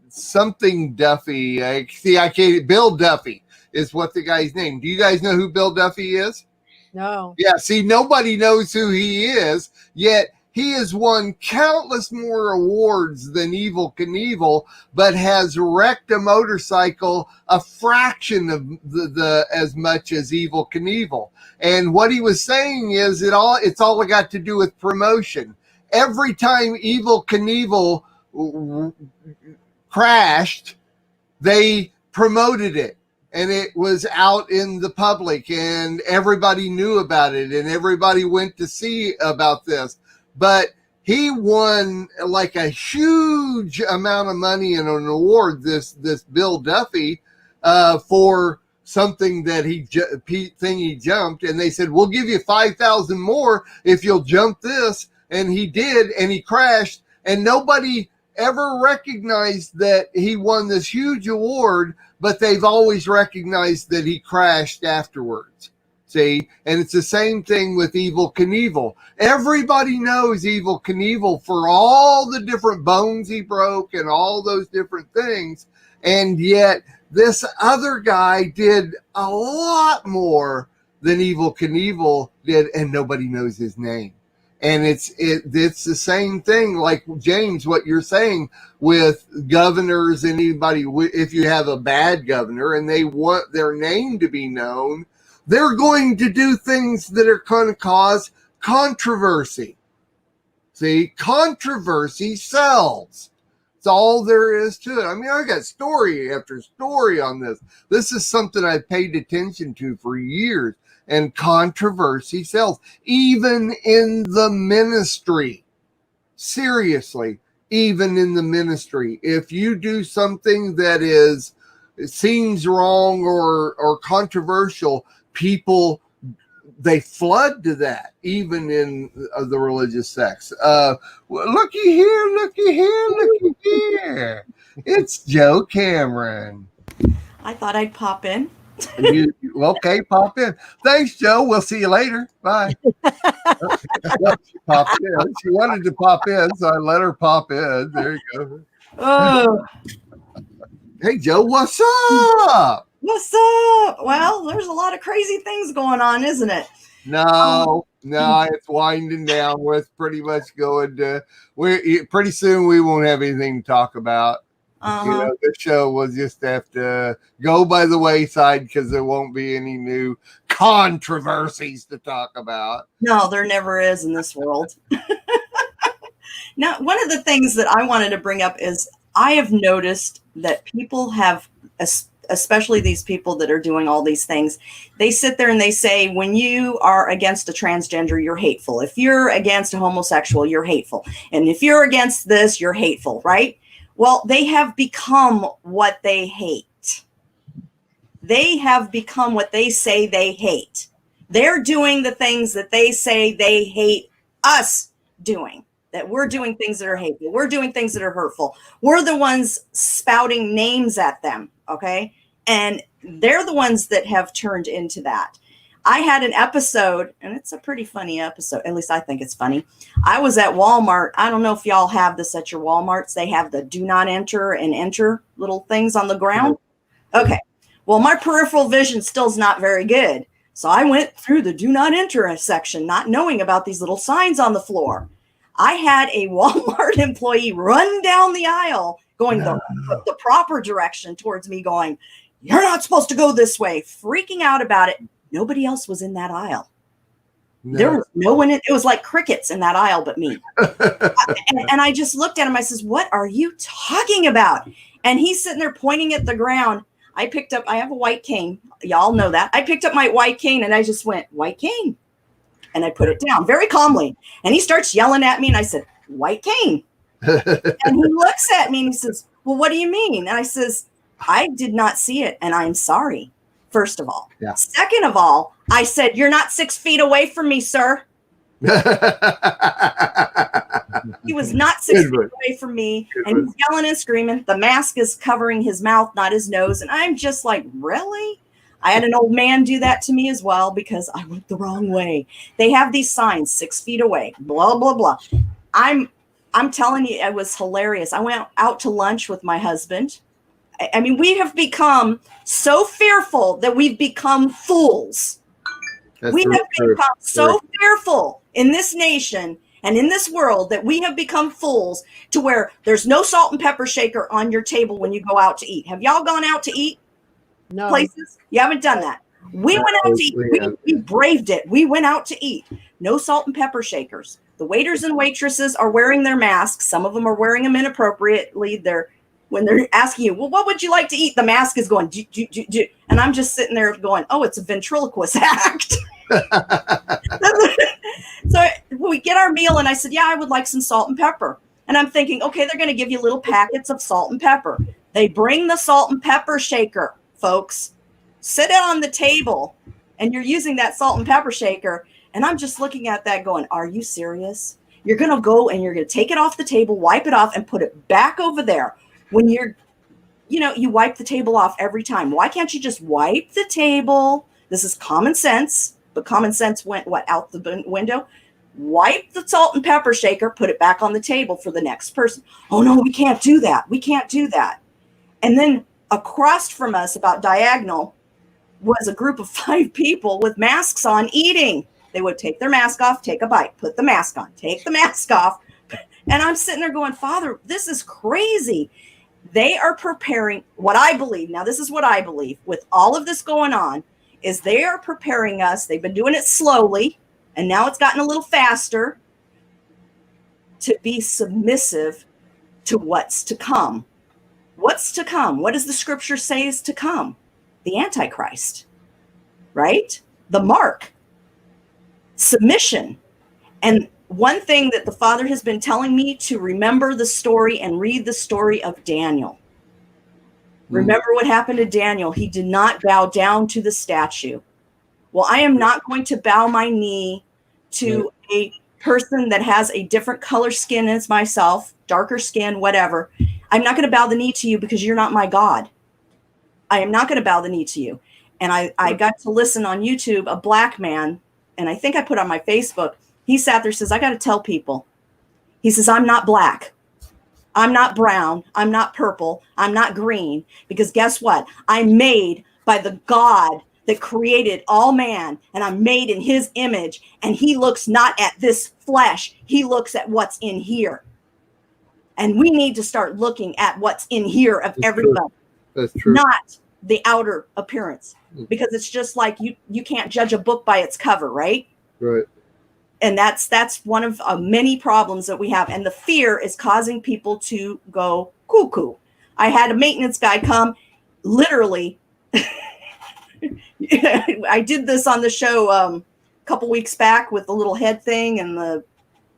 Something Duffy. I can't. Bill Duffy is what the guy's name. Do you guys know who Bill Duffy is? No. Yeah. See, nobody knows who he is, yet He has won countless more awards than Evel Knievel, but has wrecked a motorcycle a fraction of the as much as Evel Knievel. And what he was saying is it's all got to do with promotion. Every time Evel Knievel crashed, they promoted it. And it was out in the public and everybody knew about it and everybody went to see about this. But he won like a huge amount of money in an award, this Bill Duffy, for something that he jumped. And they said, we'll give you 5,000 more if you'll jump this. And he did, and he crashed. And nobody ever recognized that he won this huge award, but they've always recognized that he crashed afterwards. See, and it's the same thing with Evel Knievel. Everybody knows Evel Knievel for all the different bones he broke and all those different things. And yet this other guy did a lot more than Evel Knievel did, and nobody knows his name. And it's the same thing, like James, what you're saying with governors and anybody. If you have a bad governor and they want their name to be known, they're going to do things that are going to cause controversy. See, controversy sells. It's all there is to it. I mean, I got story after story on this. This is something I've paid attention to for years. And controversy sells, even in the ministry. Seriously, even in the ministry. If you do something that it seems wrong or controversial, people, they flood to that, even in the religious sects. Looky here, looky here, looky here. It's Joe Cameron. I thought I'd pop in. Okay, pop in. Thanks, Joe. We'll see you later. Bye. She popped in. She wanted to pop in, so I let her pop in. There you go. Oh, Hey, Joe, what's up? what's up? Well, there's a lot of crazy things going on, isn't it? No, it's winding down. We're pretty much going to. Pretty soon we won't have anything to talk about. This show will just have to go by the wayside because there won't be any new controversies to talk about. No, there never is in this world. Now, one of the things that I wanted to bring up is I have noticed that people have, especially these people that are doing all these things, they sit there and they say, when you are against a transgender, you're hateful. If you're against a homosexual, you're hateful. And if you're against this, you're hateful, right? Well, they have become what they hate. They have become what they say they hate. They're doing the things that they say they hate us doing, that we're doing things that are hateful. We're doing things that are hurtful. We're the ones spouting names at them, okay? And they're the ones that have turned into that. I had an episode, and it's a pretty funny episode. At least I think it's funny. I was at Walmart. I don't know if y'all have this at your Walmarts. They have the do not enter and enter little things on the ground. Okay. Well, my peripheral vision still is not very good. So I went through the do not enter section, not knowing about these little signs on the floor. I had a Walmart employee run down the aisle going the proper direction towards me going, "You're not supposed to go this way," freaking out about it. Nobody else was in that aisle. No. There was no one. It was like crickets in that aisle but me. and I just looked at him. I says, "What are you talking about?" And he's sitting there pointing at the ground. I have a white cane. Y'all know that. I picked up my white cane and I just went, "White cane." And I put it down very calmly. And he starts yelling at me. And I said, "White cane." And he looks at me and he says, "Well, what do you mean?" And I says, "I did not see it. And I'm sorry. First of all. Yeah. Second of all, I said, "You're not 6 feet away from me, sir." He was not 6 feet away from me. And he's yelling and screaming. The mask is covering his mouth, not his nose. And I'm just like, really? I had an old man do that to me as well because I went the wrong way. They have these signs 6 feet away, blah, blah, blah. I'm telling you, it was hilarious. I went out to lunch with my husband. I mean, we have become so fearful that we've become fools. We have become so fearful in this nation, And in this world that we have become fools to where there's no salt and pepper shaker on your table when you go out to eat. Have y'all gone out to eat No. places? You haven't done that. We went out to eat. We braved it. We went out to eat. No salt and pepper shakers. The waiters and waitresses are wearing their masks. Some of them are wearing them inappropriately. When they're asking you, well, what would you like to eat? The mask is going, and I'm just sitting there going, oh, it's a ventriloquist act. So we get our meal, and I said, yeah, I would like some salt and pepper. And I'm thinking, okay, they're going to give you little packets of salt and pepper. They bring the salt and pepper shaker, folks. Sit it on the table, and you're using that salt and pepper shaker. And I'm just looking at that going, are you serious? You're going to go and you're going to take it off the table, wipe it off, and put it back over there. When you wipe the table off every time. Why can't you just wipe the table? This is common sense, but common sense went out the window? Wipe the salt and pepper shaker, put it back on the table for the next person. Oh no, we can't do that. We can't do that. And then across from us, about diagonal, was a group of 5 people with masks on eating. They would take their mask off, take a bite, put the mask on, take the mask off. And I'm sitting there going, Father, this is crazy. They are preparing what I believe. Now, this is what I believe with all of this going on is they are preparing us. They've been doing it slowly, and now it's gotten a little faster to be submissive to what's to come. What's to come? What does the scripture say is to come? The Antichrist, right? The mark, submission. And one thing that the Father has been telling me to remember the story and read the story of Daniel. Remember what happened to Daniel. He did not bow down to the statue. Well, I am not going to bow my knee to a person that has a different color skin as myself, darker skin, whatever. I'm not going to bow the knee to you because you're not my God. I am not going to bow the knee to you. And I got to listen on YouTube, a black man, and I think I put on my Facebook, he sat there, says, I got to tell people. He says, I'm not black. I'm not brown. I'm not purple. I'm not green. Because guess what? I'm made by the God that created all man, and I'm made in his image. And he looks not at this flesh. He looks at what's in here. And we need to start looking at what's in here of everybody. That's true. Not the outer appearance. Because it's just like you can't judge a book by its cover, right? Right. And that's one of many problems that we have. And the fear is causing people to go cuckoo. I had a maintenance guy come, literally. I did this on the show a couple weeks back with the little head thing and the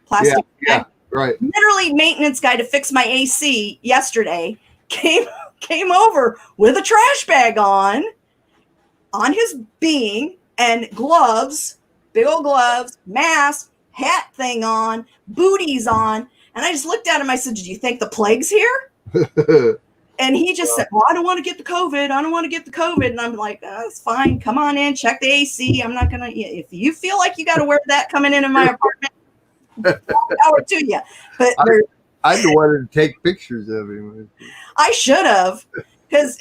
plastic. Yeah, right. Literally, maintenance guy to fix my AC yesterday came over with a trash bag on his being and gloves. Big old gloves, mask, hat thing on, booties on. And I just looked at him. I said, do you think the plague's here? And he just said, well, I don't want to get the COVID. I don't want to get the COVID. And I'm like, oh, it's fine. Come on in. Check the AC. I'm not going to. If you feel like you got to wear that coming into my apartment, power to you. But I'd wanted to take pictures of him. I should have. Because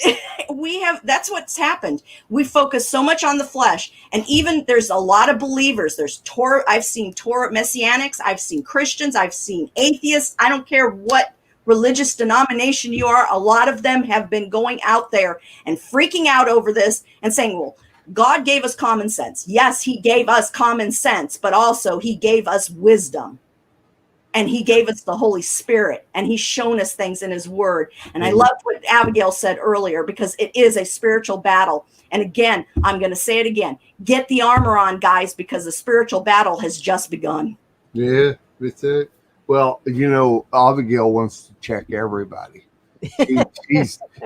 that's what's happened. We focus so much on the flesh. And even there's a lot of believers. I've seen Messianics. I've seen Christians. I've seen atheists. I don't care what religious denomination you are. A lot of them have been going out there and freaking out over this and saying, well, God gave us common sense. Yes, he gave us common sense, but also he gave us wisdom. And he gave us the Holy Spirit, and he's shown us things in his word. And I loved what Abigail said earlier, because it is a spiritual battle. And again, I'm going to say it again. Get the armor on, guys, because the spiritual battle has just begun. Yeah, that's it. Well, Abigail wants to check everybody.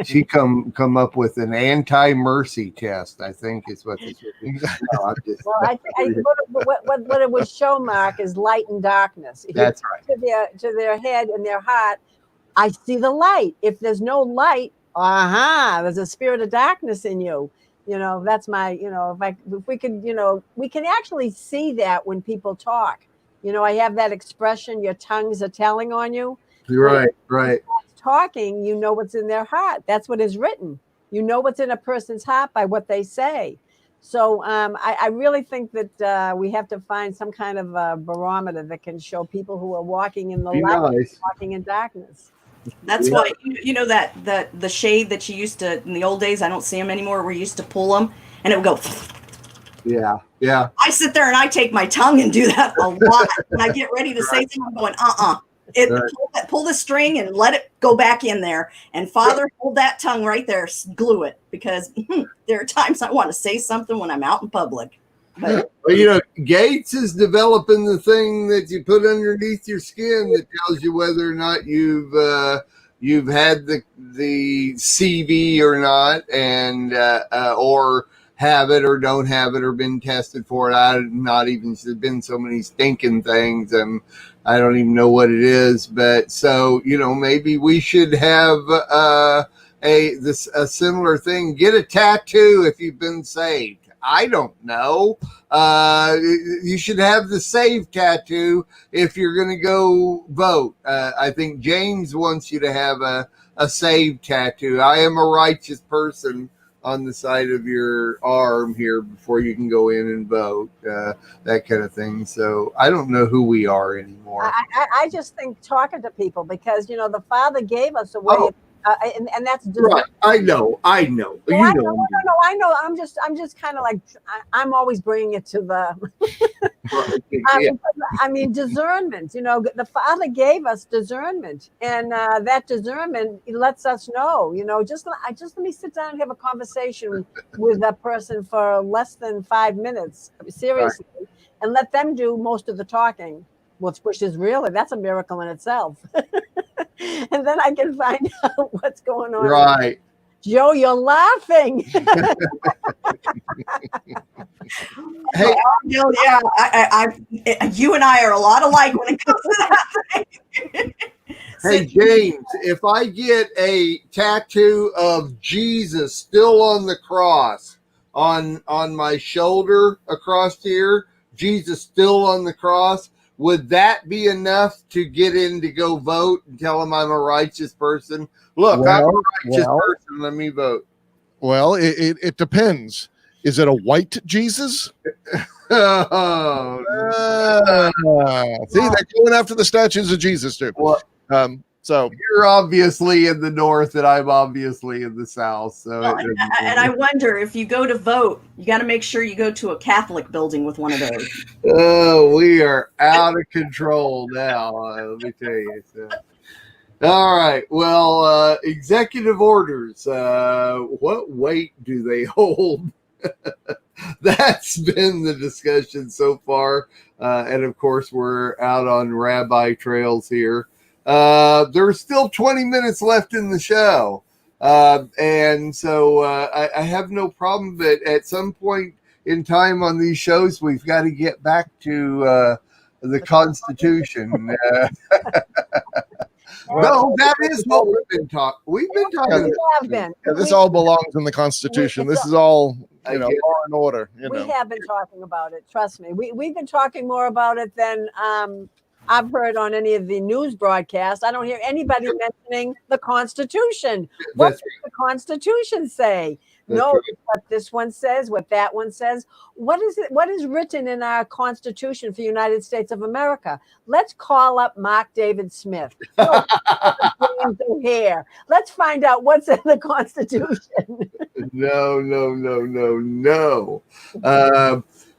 She come up with an anti-mercy test, I think is what this would be. No, I think what it would show, Mark, is light and darkness. If that's right. To their head and their heart, I see the light. If there's no light, there's a spirit of darkness in you. That's my, if we could, we can actually see that when people talk. I have that expression, your tongues are telling on you. Right, right. Talking, you know what's in their heart. That's what is written. You know what's in a person's heart by what they say. So I really think that we have to find some kind of a barometer that can show people who are walking in the Be light, nice. walking in darkness. That's why you know that the shade that you used to in the old days. I don't see them anymore. We used to pull them, and it would go. Yeah, yeah. I sit there and I take my tongue and do that a lot. When I get ready to say something, I'm going, Right. pull the string and let it go back in there. And Father, hold that tongue right there, glue it, because there are times I want to say something when I'm out in public. But Well, you know, Gates is developing the thing that you put underneath your skin that tells you whether or not you've had the CV or not, and or have it or don't have it or been tested for it. I've not even, there's been so many stinking things, and I don't even know what it is. But so, you know, maybe we should have a similar thing. Get a tattoo if you've been saved. I don't know. You should have the save tattoo if you're going to go vote. I think James wants you to have a save tattoo. I am a righteous person on the side of your arm here before you can go in and vote, that kind of thing. So I don't know who we are anymore. I just think talking to people, because, you know, the Father gave us a way of, and that's Right. I know. I know. I know. I'm just kind of like, I'm always bringing it to the. Yeah. I mean, discernment. You know, the Father gave us discernment, and that discernment lets us know. You know, just let me sit down and have a conversation with that person for less than 5 minutes, seriously, and let them do most of the talking. Which is really, that's a miracle in itself. And then I can find out what's going on. Right. Joe, you're laughing. Hey, yeah, you and I are a lot alike when it comes to that thing. Hey, James, if I get a tattoo of Jesus still on the cross on my shoulder across here, Jesus still on the cross, would that be enough to get in to go vote and tell him I'm a righteous person? Look, I'm a righteous person. Let me vote. Well, it depends. Is it a white Jesus? Oh, see, they're going after the statues of Jesus too. Well, so you're obviously in the north, and I'm obviously in the south. So, and I wonder, if you go to vote, you got to make sure you go to a Catholic building with one of those. Oh, we are out of control now. Let me tell you. So. All right. Well, executive orders. What weight do they hold? That's been the discussion so far. And of course, we're out on rabbi trails here. There's still 20 minutes left in the show. And so I have no problem, but at some point in time on these shows, we've got to get back to the Constitution. No, that is what we've been talking. We've been talking. This all belongs in the Constitution. This is all, you know, law and order. We have been talking about it. Trust me. We've been talking more about it than I've heard on any of the news broadcasts. I don't hear anybody mentioning the Constitution. What does the Constitution say? No, what this one says, what that one says. What is it? What is written in our Constitution for the United States of America? Let's call up Mark David Smith. James O'Hare. Let's find out what's in the Constitution. No.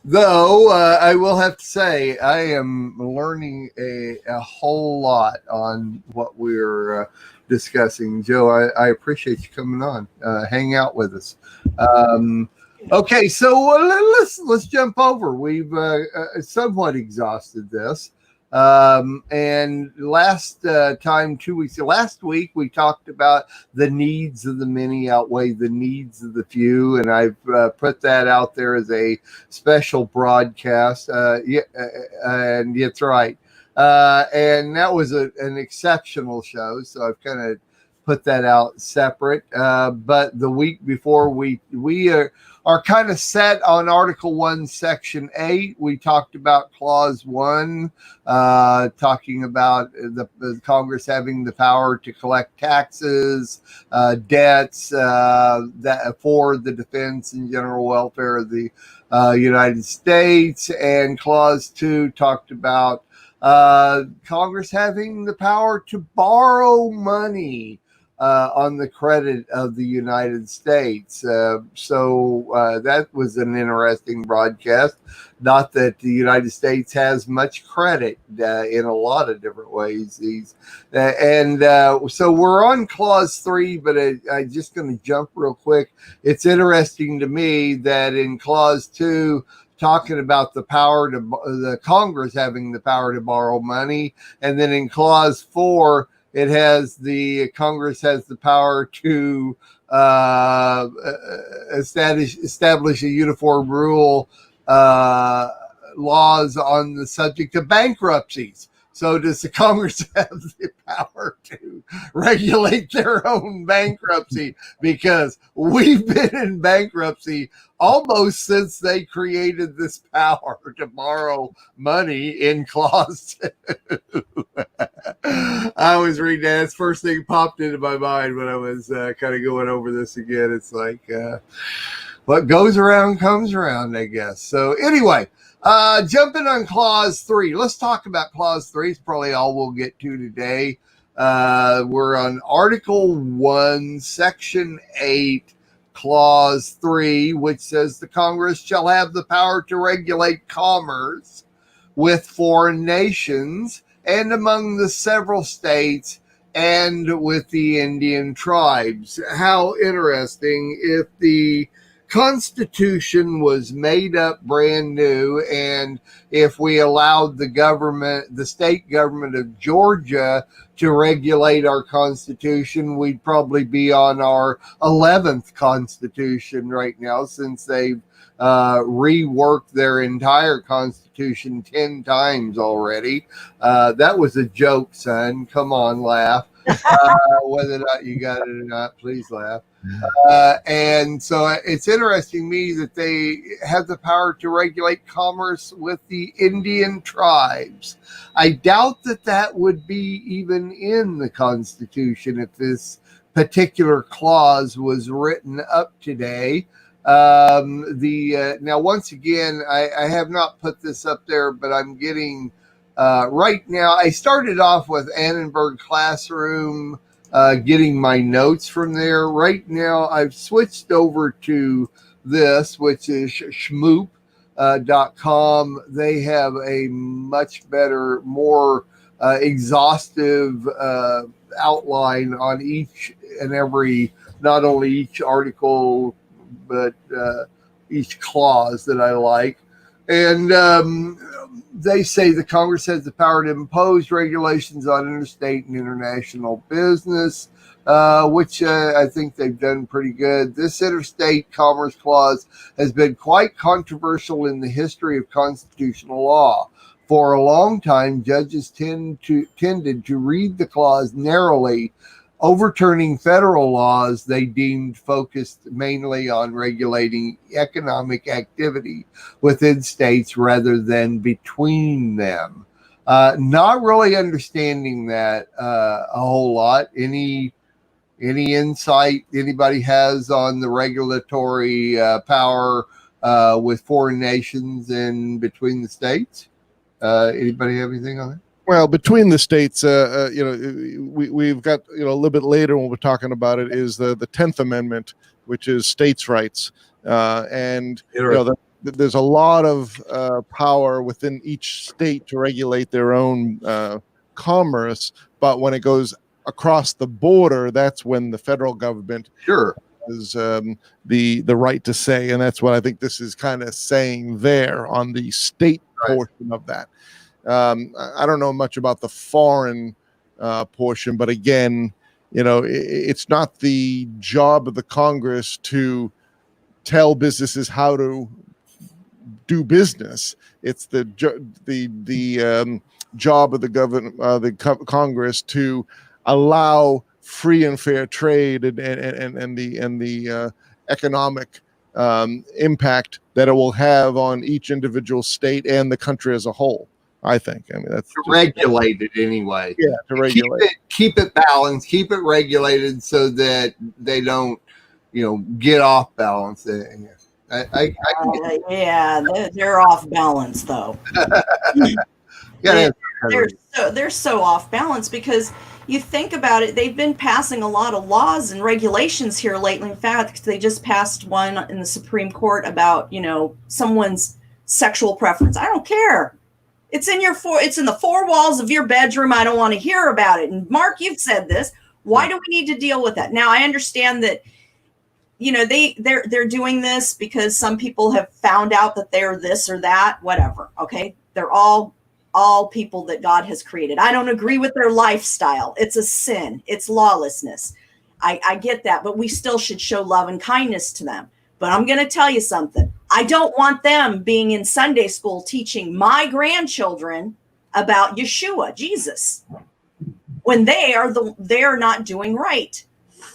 Though I will have to say, I am learning a whole lot on what we're discussing. Joe, I appreciate you coming on, hang out with us. Okay, so let's jump over. We've somewhat exhausted this. And last week we talked about the needs of the many outweigh the needs of the few, and I've put that out there as a special broadcast. And it's right. And that was an exceptional show, so I've kind of put that out separate. But the week before, we are kind of set on Article 1, Section 8. We talked about Clause 1, talking about the Congress having the power to collect taxes, debts that for the defense and general welfare of the United States. And Clause 2 talked about Congress having the power to borrow money on the credit of the United States. So that was an interesting broadcast. Not that the United States has much credit in a lot of different ways. So we're on Clause 3, but I'm just going to jump real quick. It's interesting to me that in Clause 2, talking about the power to the Congress having the power to borrow money, and then in Clause 4, it has the Congress has the power to establish a uniform rule laws on the subject of bankruptcies. So does the Congress have the power to regulate their own bankruptcy? Because we've been in bankruptcy almost since they created this power to borrow money in Clause 2. I was reading that. That's the first thing popped into my mind when I was kind of going over this again. It's like what goes around comes around, I guess. So anyway, jumping on Clause 3. Let's talk about Clause 3. It's probably all we'll get to today. We're on Article 1, Section 8, Clause 3, which says the Congress shall have the power to regulate commerce with foreign nations and among the several states and with the Indian tribes. How interesting. If the Constitution was made up brand new, and if we allowed the state government of Georgia to regulate our Constitution, we'd probably be on our 11th Constitution right now, since they've reworked their entire Constitution 10 times already. That was a joke, son. Come on, laugh. Whether or not you got it or not, please laugh. And so it's interesting to me that they have the power to regulate commerce with the Indian tribes. I doubt that would be even in the Constitution if this particular clause was written up today. Now, once again, I have not put this up there, but I'm getting right now. I started off with Annenberg Classroom, getting my notes from there. Right now, I've switched over to this, which is schmoop.com. They have a much better, more exhaustive outline on each and every, not only each article, but each clause that I like. And they say the Congress has the power to impose regulations on interstate and international business, which I think they've done pretty good. This interstate commerce clause has been quite controversial in the history of constitutional law. For a long time, judges tended to read the clause narrowly, overturning federal laws they deemed focused mainly on regulating economic activity within states rather than between them. Not really understanding that a whole lot. Any insight anybody has on the regulatory power with foreign nations and between the states? Anybody have anything on that? Well, between the states, we've got, a little bit later when we're talking about it is the 10th Amendment, which is states' rights. And there's a lot of power within each state to regulate their own commerce. But when it goes across the border, that's when the federal government has the right to say. And that's what I think this is kind of saying there on the state portion of that. I don't know much about the foreign portion, but again, it's not the job of the Congress to tell businesses how to do business. It's the job of the Congress to allow free and fair trade and the economic impact that it will have on each individual state and the country as a whole. I think. I mean, that's to regulate it anyway. Yeah, to regulate. Keep it balanced, keep it regulated so that they don't, get off balance. They're off balance though. They're so off balance because you think about it, they've been passing a lot of laws and regulations here lately. In fact, they just passed one in the Supreme Court about, someone's sexual preference. I don't care. It's in the four walls of your bedroom. I don't want to hear about it. And Mark, you've said this. Why do we need to deal with that? Now, I understand that, they're doing this because some people have found out that they're this or that, whatever. Okay. They're all people that God has created. I don't agree with their lifestyle. It's a sin. It's lawlessness. I get that, but we still should show love and kindness to them. But I'm going to tell you something. I don't want them being in Sunday school teaching my grandchildren about Yeshua, Jesus, when they are not doing right.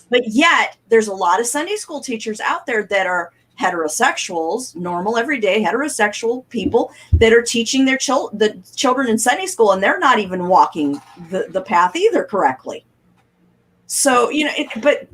But yet there's a lot of Sunday school teachers out there that are heterosexuals, normal, everyday heterosexual people that are teaching their the children in Sunday school, and they're not even walking the path either correctly. So, but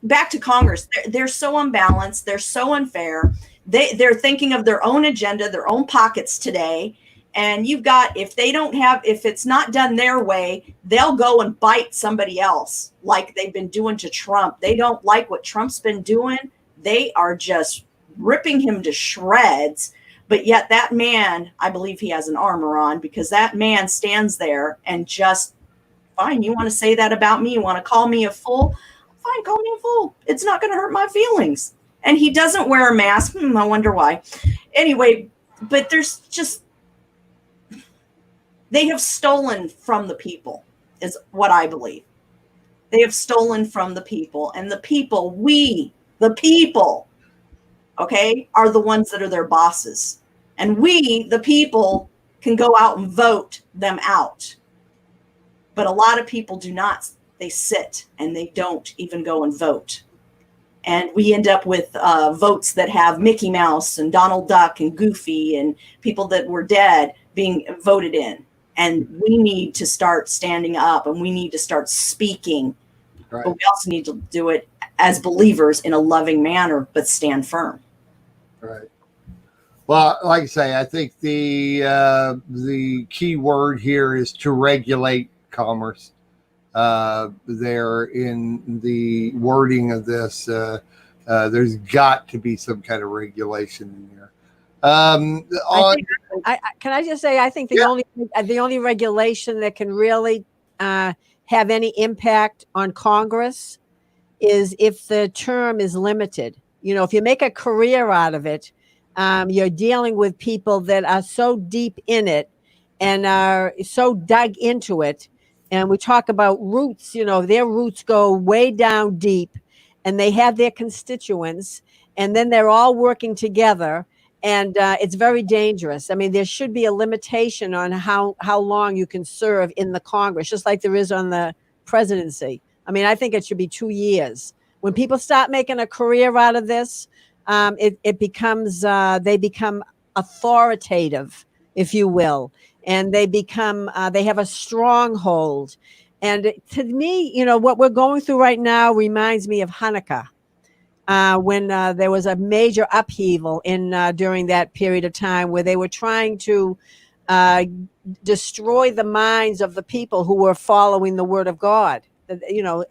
back to Congress, they're so unbalanced. They're so unfair. They're thinking of their own agenda, their own pockets today. And you've got, if it's not done their way, they'll go and bite somebody else like they've been doing to Trump. They don't like what Trump's been doing. They are just ripping him to shreds. But yet that man, I believe he has an armor on, because that man stands there and just, fine, you want to say that about me? You want to call me a fool? Fine, call me a fool. It's not going to hurt my feelings. And he doesn't wear a mask. I wonder why. Anyway, but there's just, they have stolen from the people, is what I believe. They have stolen from the people. And the people, the people, okay, are the ones that are their bosses. And we, the people, can go out and vote them out. But a lot of people do not. They sit and they don't even go and vote. And we end up with votes that have Mickey Mouse and Donald Duck and Goofy and people that were dead being voted in. And we need to start standing up and we need to start speaking. Right. But we also need to do it as believers in a loving manner, but stand firm. Right. Well, like I say, I think the key word here is to regulate commerce. There in the wording of this, there's got to be some kind of regulation in there. Can I just say, I think the only regulation that can really have any impact on Congress is if the term is limited. If you make a career out of it, you're dealing with people that are so deep in it and are so dug into it. And we talk about roots, their roots go way down deep and they have their constituents and then they're all working together. And it's very dangerous. I mean, there should be a limitation on how long you can serve in the Congress, just like there is on the presidency. I mean, I think it should be 2 years. When people start making a career out of this, it becomes, they become authoritative, if you will. And they become, they have a stronghold. And to me, what we're going through right now reminds me of Hanukkah. When there was a major upheaval during that period of time where they were trying to destroy the minds of the people who were following the word of God.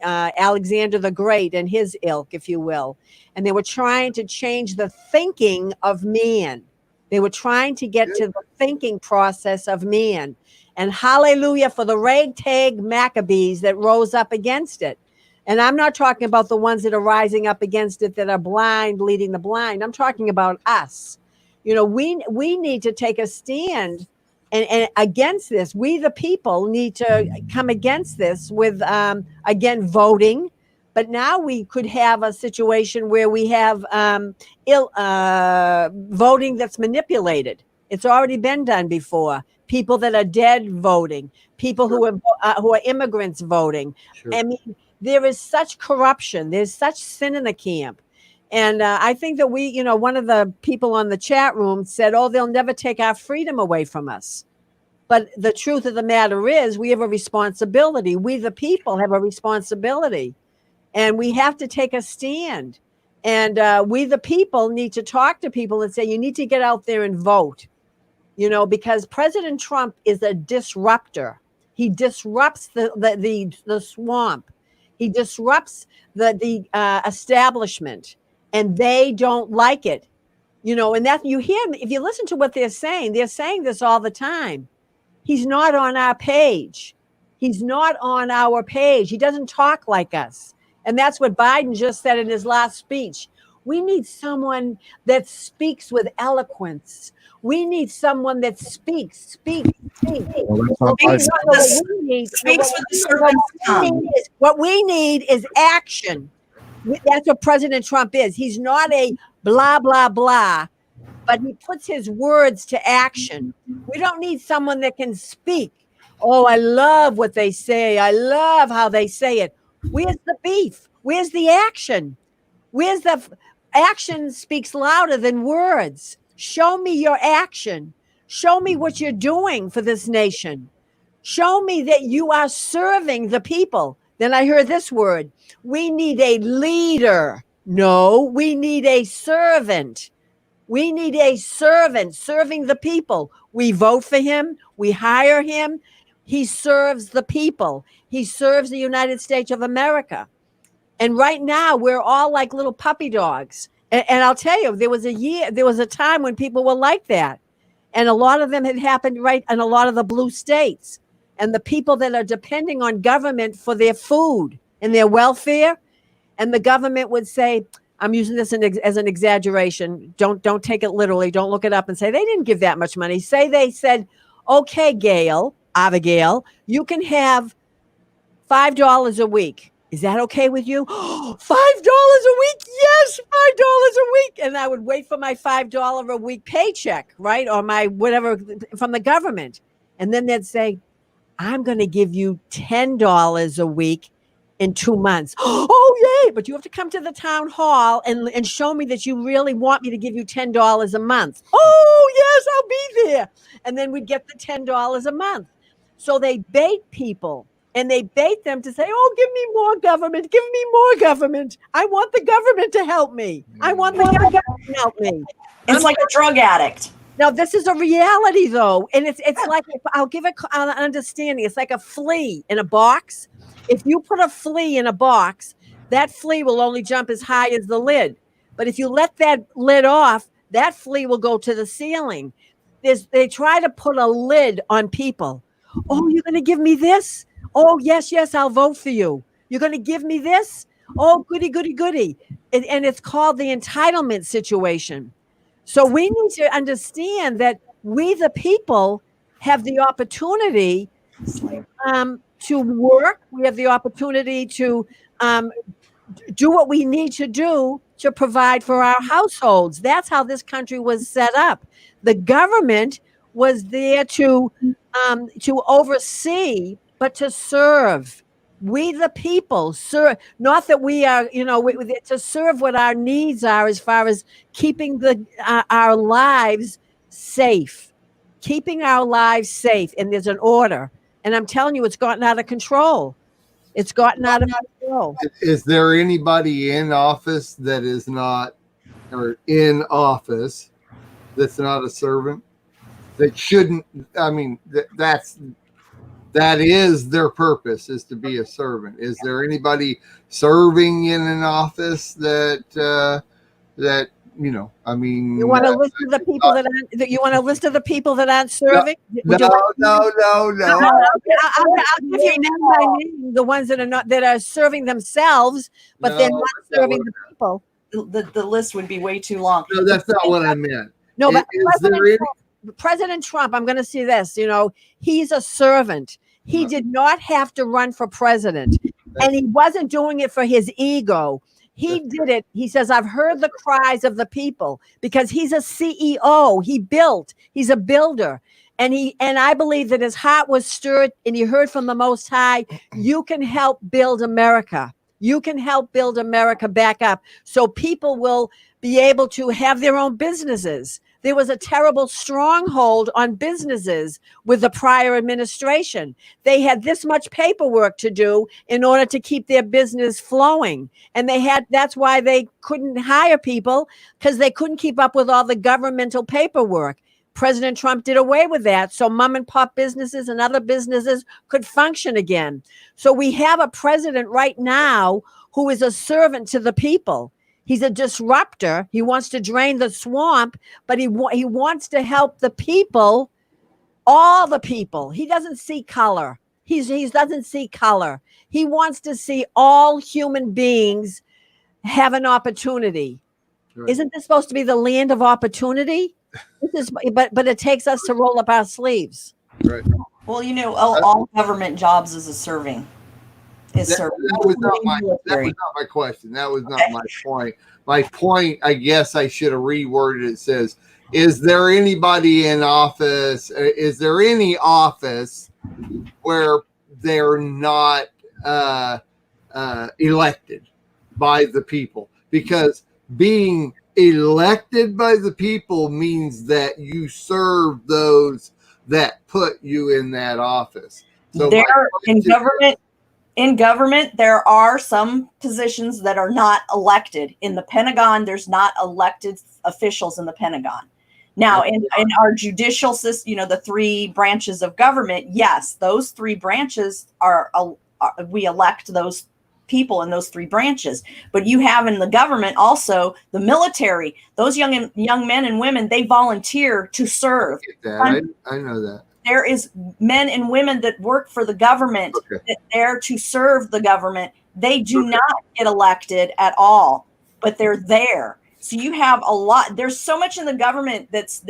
Alexander the Great and his ilk, if you will. And they were trying to change the thinking of man. They were trying to get to the thinking process of man. And hallelujah for the ragtag Maccabees that rose up against it. And I'm not talking about the ones that are rising up against it that are blind, leading the blind. I'm talking about us. We need to take a stand and against this. We, the people, need to come against this with, again, voting. But now we could have a situation where we have voting that's manipulated. It's already been done before. People that are dead voting, people who are immigrants voting. Sure. I mean, there is such corruption. There's such sin in the camp. And I think that one of the people on the chat room said, oh, they'll never take our freedom away from us. But the truth of the matter is we have a responsibility. We, the people, have a responsibility. And we have to take a stand. And we, the people, need to talk to people and say, you need to get out there and vote. Because President Trump is a disruptor. He disrupts the swamp. He disrupts the establishment, and they don't like it. And that you hear, if you listen to what they're saying this all the time. He's not on our page. He's not on our page. He doesn't talk like us. And that's what Biden just said in his last speech. We need someone that speaks with eloquence. We need someone that speaks. Well, that's not Biden. Speaks for the servant's tongue. What we need is action. That's what President Trump is. He's not a blah, blah, blah, but he puts his words to action. We don't need someone that can speak. Oh, I love what they say. I love how they say it. Where's the beef? Where's the action? Where's the action speaks louder than words? Show me your action. Show me what you're doing for this nation. Show me that you are serving the people. Then I heard this word. We need a leader. No, we need a servant. We need a servant serving the people. We vote for him. We hire him. He serves the people. He serves the United States of America. And right now, we're all like little puppy dogs. And I'll tell you, there was a time when people were like that. And a lot of them had happened right in a lot of the blue states. And the people that are depending on government for their food and their welfare, and the government would say, I'm using this as an exaggeration. Don't take it literally. Don't look it up and say they didn't give that much money. Say they said, okay, Abigail, you can have $5 a week. Is that okay with you? $5 a week? Yes, $5 a week. And I would wait for my $5 a week paycheck, right? Or my whatever from the government. And then they'd say, I'm going to give you $10 a week in 2 months. Oh, yay. But you have to come to the town hall and show me that you really want me to give you $10 a month. Oh, yes, I'll be there. And then we'd get the $10 a month. So they bait people. And they bait them to say, oh, give me more government. Give me more government. I want the government to help me. I want the government to help me. It's like a drug addict. Now, this is a reality, though. And it's like, I'll give it an understanding. It's like a flea in a box. If you put a flea in a box, that flea will only jump as high as the lid. But if you let that lid off, that flea will go to the ceiling. They try to put a lid on people. Oh, you're going to give me this? Oh, yes, I'll vote for you. You're going to give me this? Oh, goody, goody, goody. And it's called the entitlement situation. So we need to understand that we, the people, have the opportunity to work. We have the opportunity to do what we need to do to provide for our households. That's how this country was set up. The government was there to oversee, but to serve. We, the people, serve. Not that we are, to serve what our needs are as far as keeping our lives safe. Keeping our lives safe. And there's an order. And I'm telling you, it's gotten out of control. It's gotten out of control. Is there anybody in office that is not, or in office that's not a servant? That shouldn't, I mean, that is their purpose, is to be a servant. Is there anybody serving in an office that I mean, you want a list of the people you want a list of the people that aren't serving? No. I'll give you name by name the ones that are serving themselves, but they're not serving the people. The list would be way too long. No, that's not what I meant. No, but President Trump, I'm going to see this. He's a servant. He did not have to run for president, and he wasn't doing it for his ego. He did it. He says, I've heard the cries of the people, because he's a CEO. He's a builder. And I believe that his heart was stirred and he heard from the Most High, you can help build America. You can help build America back up so people will be able to have their own businesses. There was a terrible stronghold on businesses with the prior administration. They had this much paperwork to do in order to keep their business flowing. And that's why they couldn't hire people, because they couldn't keep up with all the governmental paperwork. President Trump did away with that, so mom and pop businesses and other businesses could function again. So we have a president right now who is a servant to the people. He's a disruptor. He wants to drain the swamp, but he wants to help the people, all the people. He doesn't see color. He doesn't see color. He wants to see all human beings have an opportunity. Right. Isn't this supposed to be the land of opportunity? But it takes us to roll up our sleeves. Right. Well, all government jobs is serving. That was not my question. That was not my point. My point, I guess I should have reworded it. Says, is there anybody in office? Is there any office where they're not elected by the people? Because being elected by the people means that you serve those that put you in that office. So in government, there are some positions that are not elected. In the Pentagon, there's not elected officials in the Pentagon. Now, in our judicial system, the three branches of government, yes, those three branches we elect those people in those three branches. But you have in the government also the military. Those young men and women, they volunteer to serve. I know that. There is men and women that work for the government, that there to serve the government. They do not get elected at all, but they're there. So you have a lot. There's so much in the government that's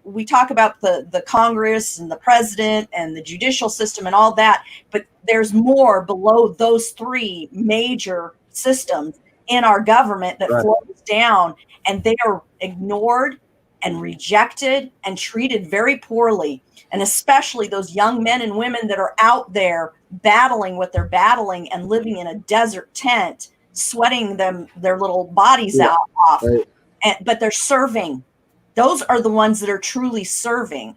we talk about the Congress and the president and the judicial system and all that, but there's more below those three major systems in our government that flows down, and they are ignored and rejected and treated very poorly. And especially those young men and women that are out there battling what they're battling and living in a desert tent, sweating their little bodies off, but they're serving. Those are the ones that are truly serving.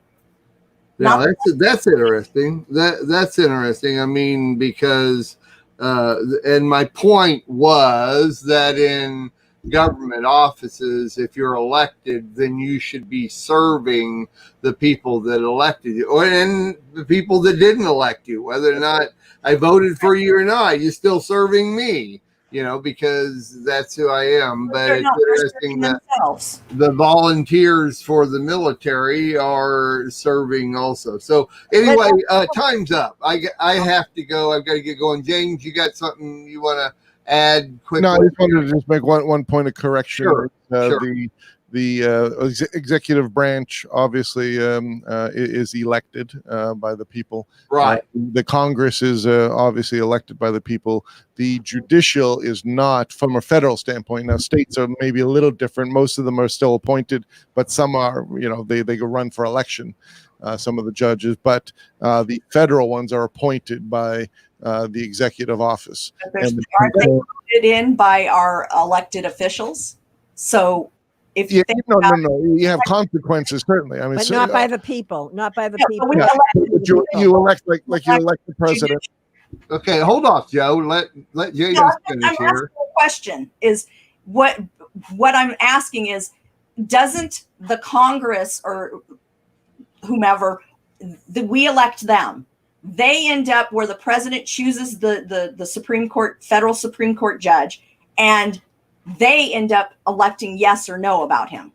Now that's interesting. That's interesting. I mean, because and my point was that in government offices, if you're elected, then you should be serving the people that elected you, and the people that didn't elect you, whether or not I voted for you or not, you're still serving me. Because that's who I am. But it's interesting that the volunteers for the military are serving also. So anyway, time's up. I have to go. I've got to get going. James, you got something you want to add quickly? No, I just wanted to just make one point of correction. Sure. The executive branch obviously is elected by the people. Right. The Congress is obviously elected by the people. The judicial is not, from a federal standpoint. Now, states are maybe a little different. Most of them are still appointed, but some are, they go run for election, some of the judges. But the federal ones are appointed by the executive office. Aren't they voted in by our elected officials? So if you think no, you have consequences, certainly. I mean, but not by the people, not by the people. You elect like you elect the president. Okay, hold off, Joe. Let James finish here. The question is what I'm asking is, doesn't the Congress or whomever we elect them? They end up where the president chooses the Supreme Court, federal Supreme Court judge, and they end up electing yes or no about him.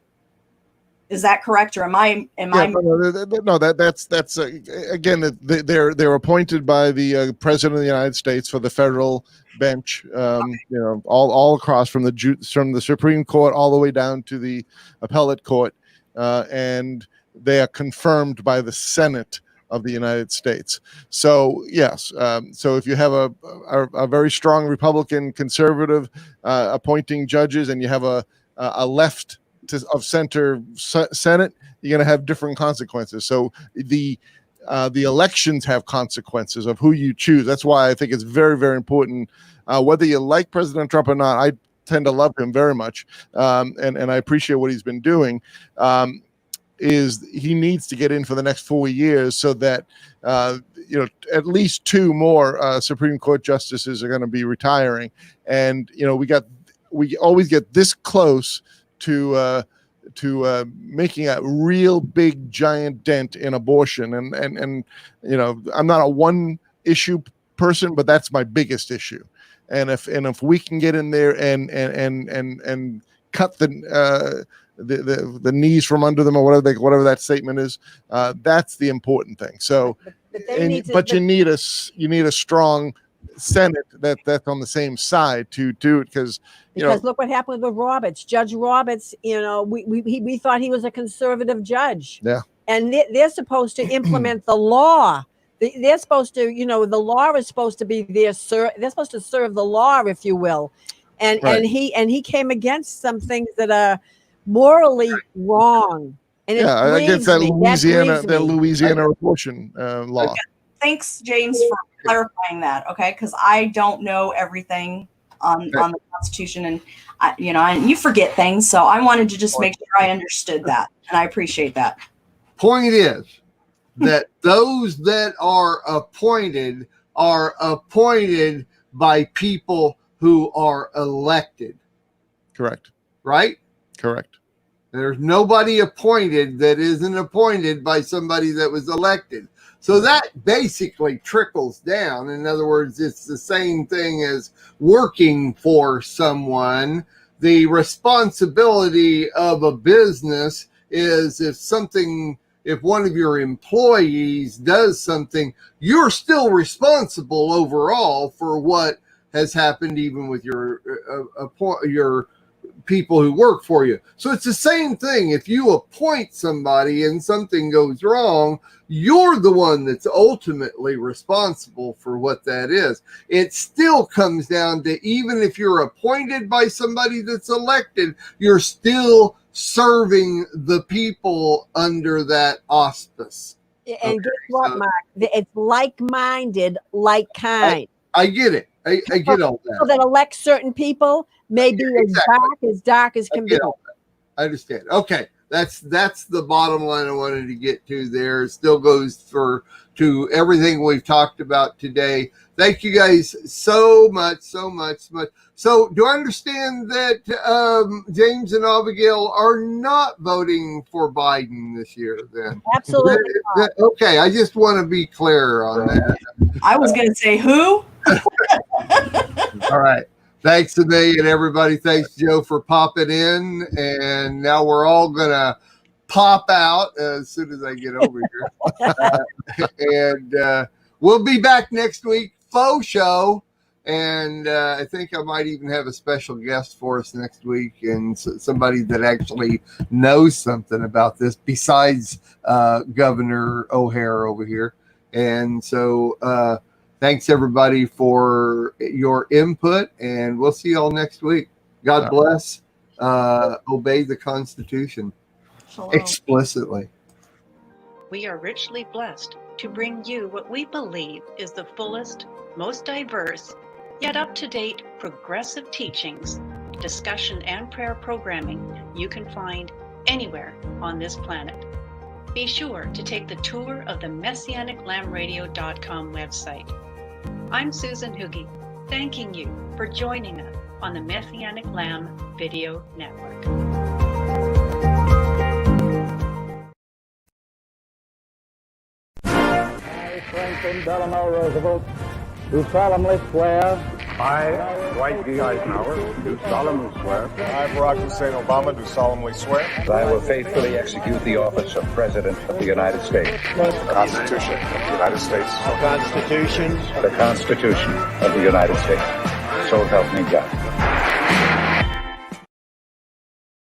Is that correct, or am I? No, that's again, they're appointed by the president of the United States for the federal bench. All across from the Supreme Court all the way down to the appellate court, and they are confirmed by the Senate of the United States. So yes, so if you have a very strong Republican conservative appointing judges, and you have a left of center Senate, you're going to have different consequences. So the elections have consequences of who you choose. That's why I think it's very, very important, whether you like President Trump or not. I tend to love him very much, and I appreciate what he's been doing. Is he needs to get in for the next 4 years so that at least 2 more Supreme Court justices are going to be retiring, and we always get this close to making a real big giant dent in abortion, and I'm not a one issue person, but that's my biggest issue. And if we can get in there and cut the knees from under them, or whatever that statement is, that's the important thing. So, but you need a strong Senate that's on the same side to do it, because look what happened with Roberts. Judge Roberts, we thought he was a conservative judge. Yeah. And they're supposed to implement the law. They're supposed to, the law is supposed to be there, sir. They're supposed to serve the law, if you will. And right. and he came against some things that are morally wrong. And against that Louisiana abortion law. Okay. Thanks, James, for clarifying that. Okay, because I don't know everything on the Constitution, and and you forget things, so I wanted to just make sure I understood that, and I appreciate that. Point is that those that are appointed by people who are elected. Correct. Right? Correct. There's nobody appointed that isn't appointed by somebody that was elected. So that basically trickles down. In other words, it's the same thing as working for someone. The responsibility of a business is if one of your employees does something, you're still responsible overall for what has happened, even with your people who work for you. So it's the same thing. If you appoint somebody and something goes wrong, you're the one that's ultimately responsible for what that is. It still comes down to, even if you're appointed by somebody that's elected, you're still serving the people under that auspice. And guess what, Mark? It's like-minded, like kind. I get it. I get all that. People that elect certain people may be as dark as can be. I understand. Okay. That's the bottom line I wanted to get to there. It still goes to everything we've talked about today. Thank you guys so much. So do I understand that James and Abigail are not voting for Biden this year then? Absolutely not. Okay. I just want to be clear on that. I was going to say who? All right. Thanks a million, everybody. Thanks, Joe, for popping in. And now we're all going to pop out as soon as I get over here. And we'll be back next week, faux show. And I think I might even have a special guest for us next week, and somebody that actually knows something about this besides Governor O'Hare over here. And so thanks, everybody, for your input, and we'll see you all next week. God bless. Obey the Constitution. Shalom. Explicitly. We are richly blessed to bring you what we believe is the fullest, most diverse, yet up-to-date progressive teachings, discussion, and prayer programming you can find anywhere on this planet. Be sure to take the tour of the MessianicLambRadio.com website. I'm Susan Hoogie, thanking you for joining us on the Messianic Lamb Video Network. I, Franklin Delano Roosevelt, do solemnly swear. I, Dwight D. Eisenhower, do solemnly swear. I, Barack Hussein Obama, do solemnly swear. That I will faithfully execute the office of President of the United States. The Constitution of the United States. The Constitution of the United States. So help me God.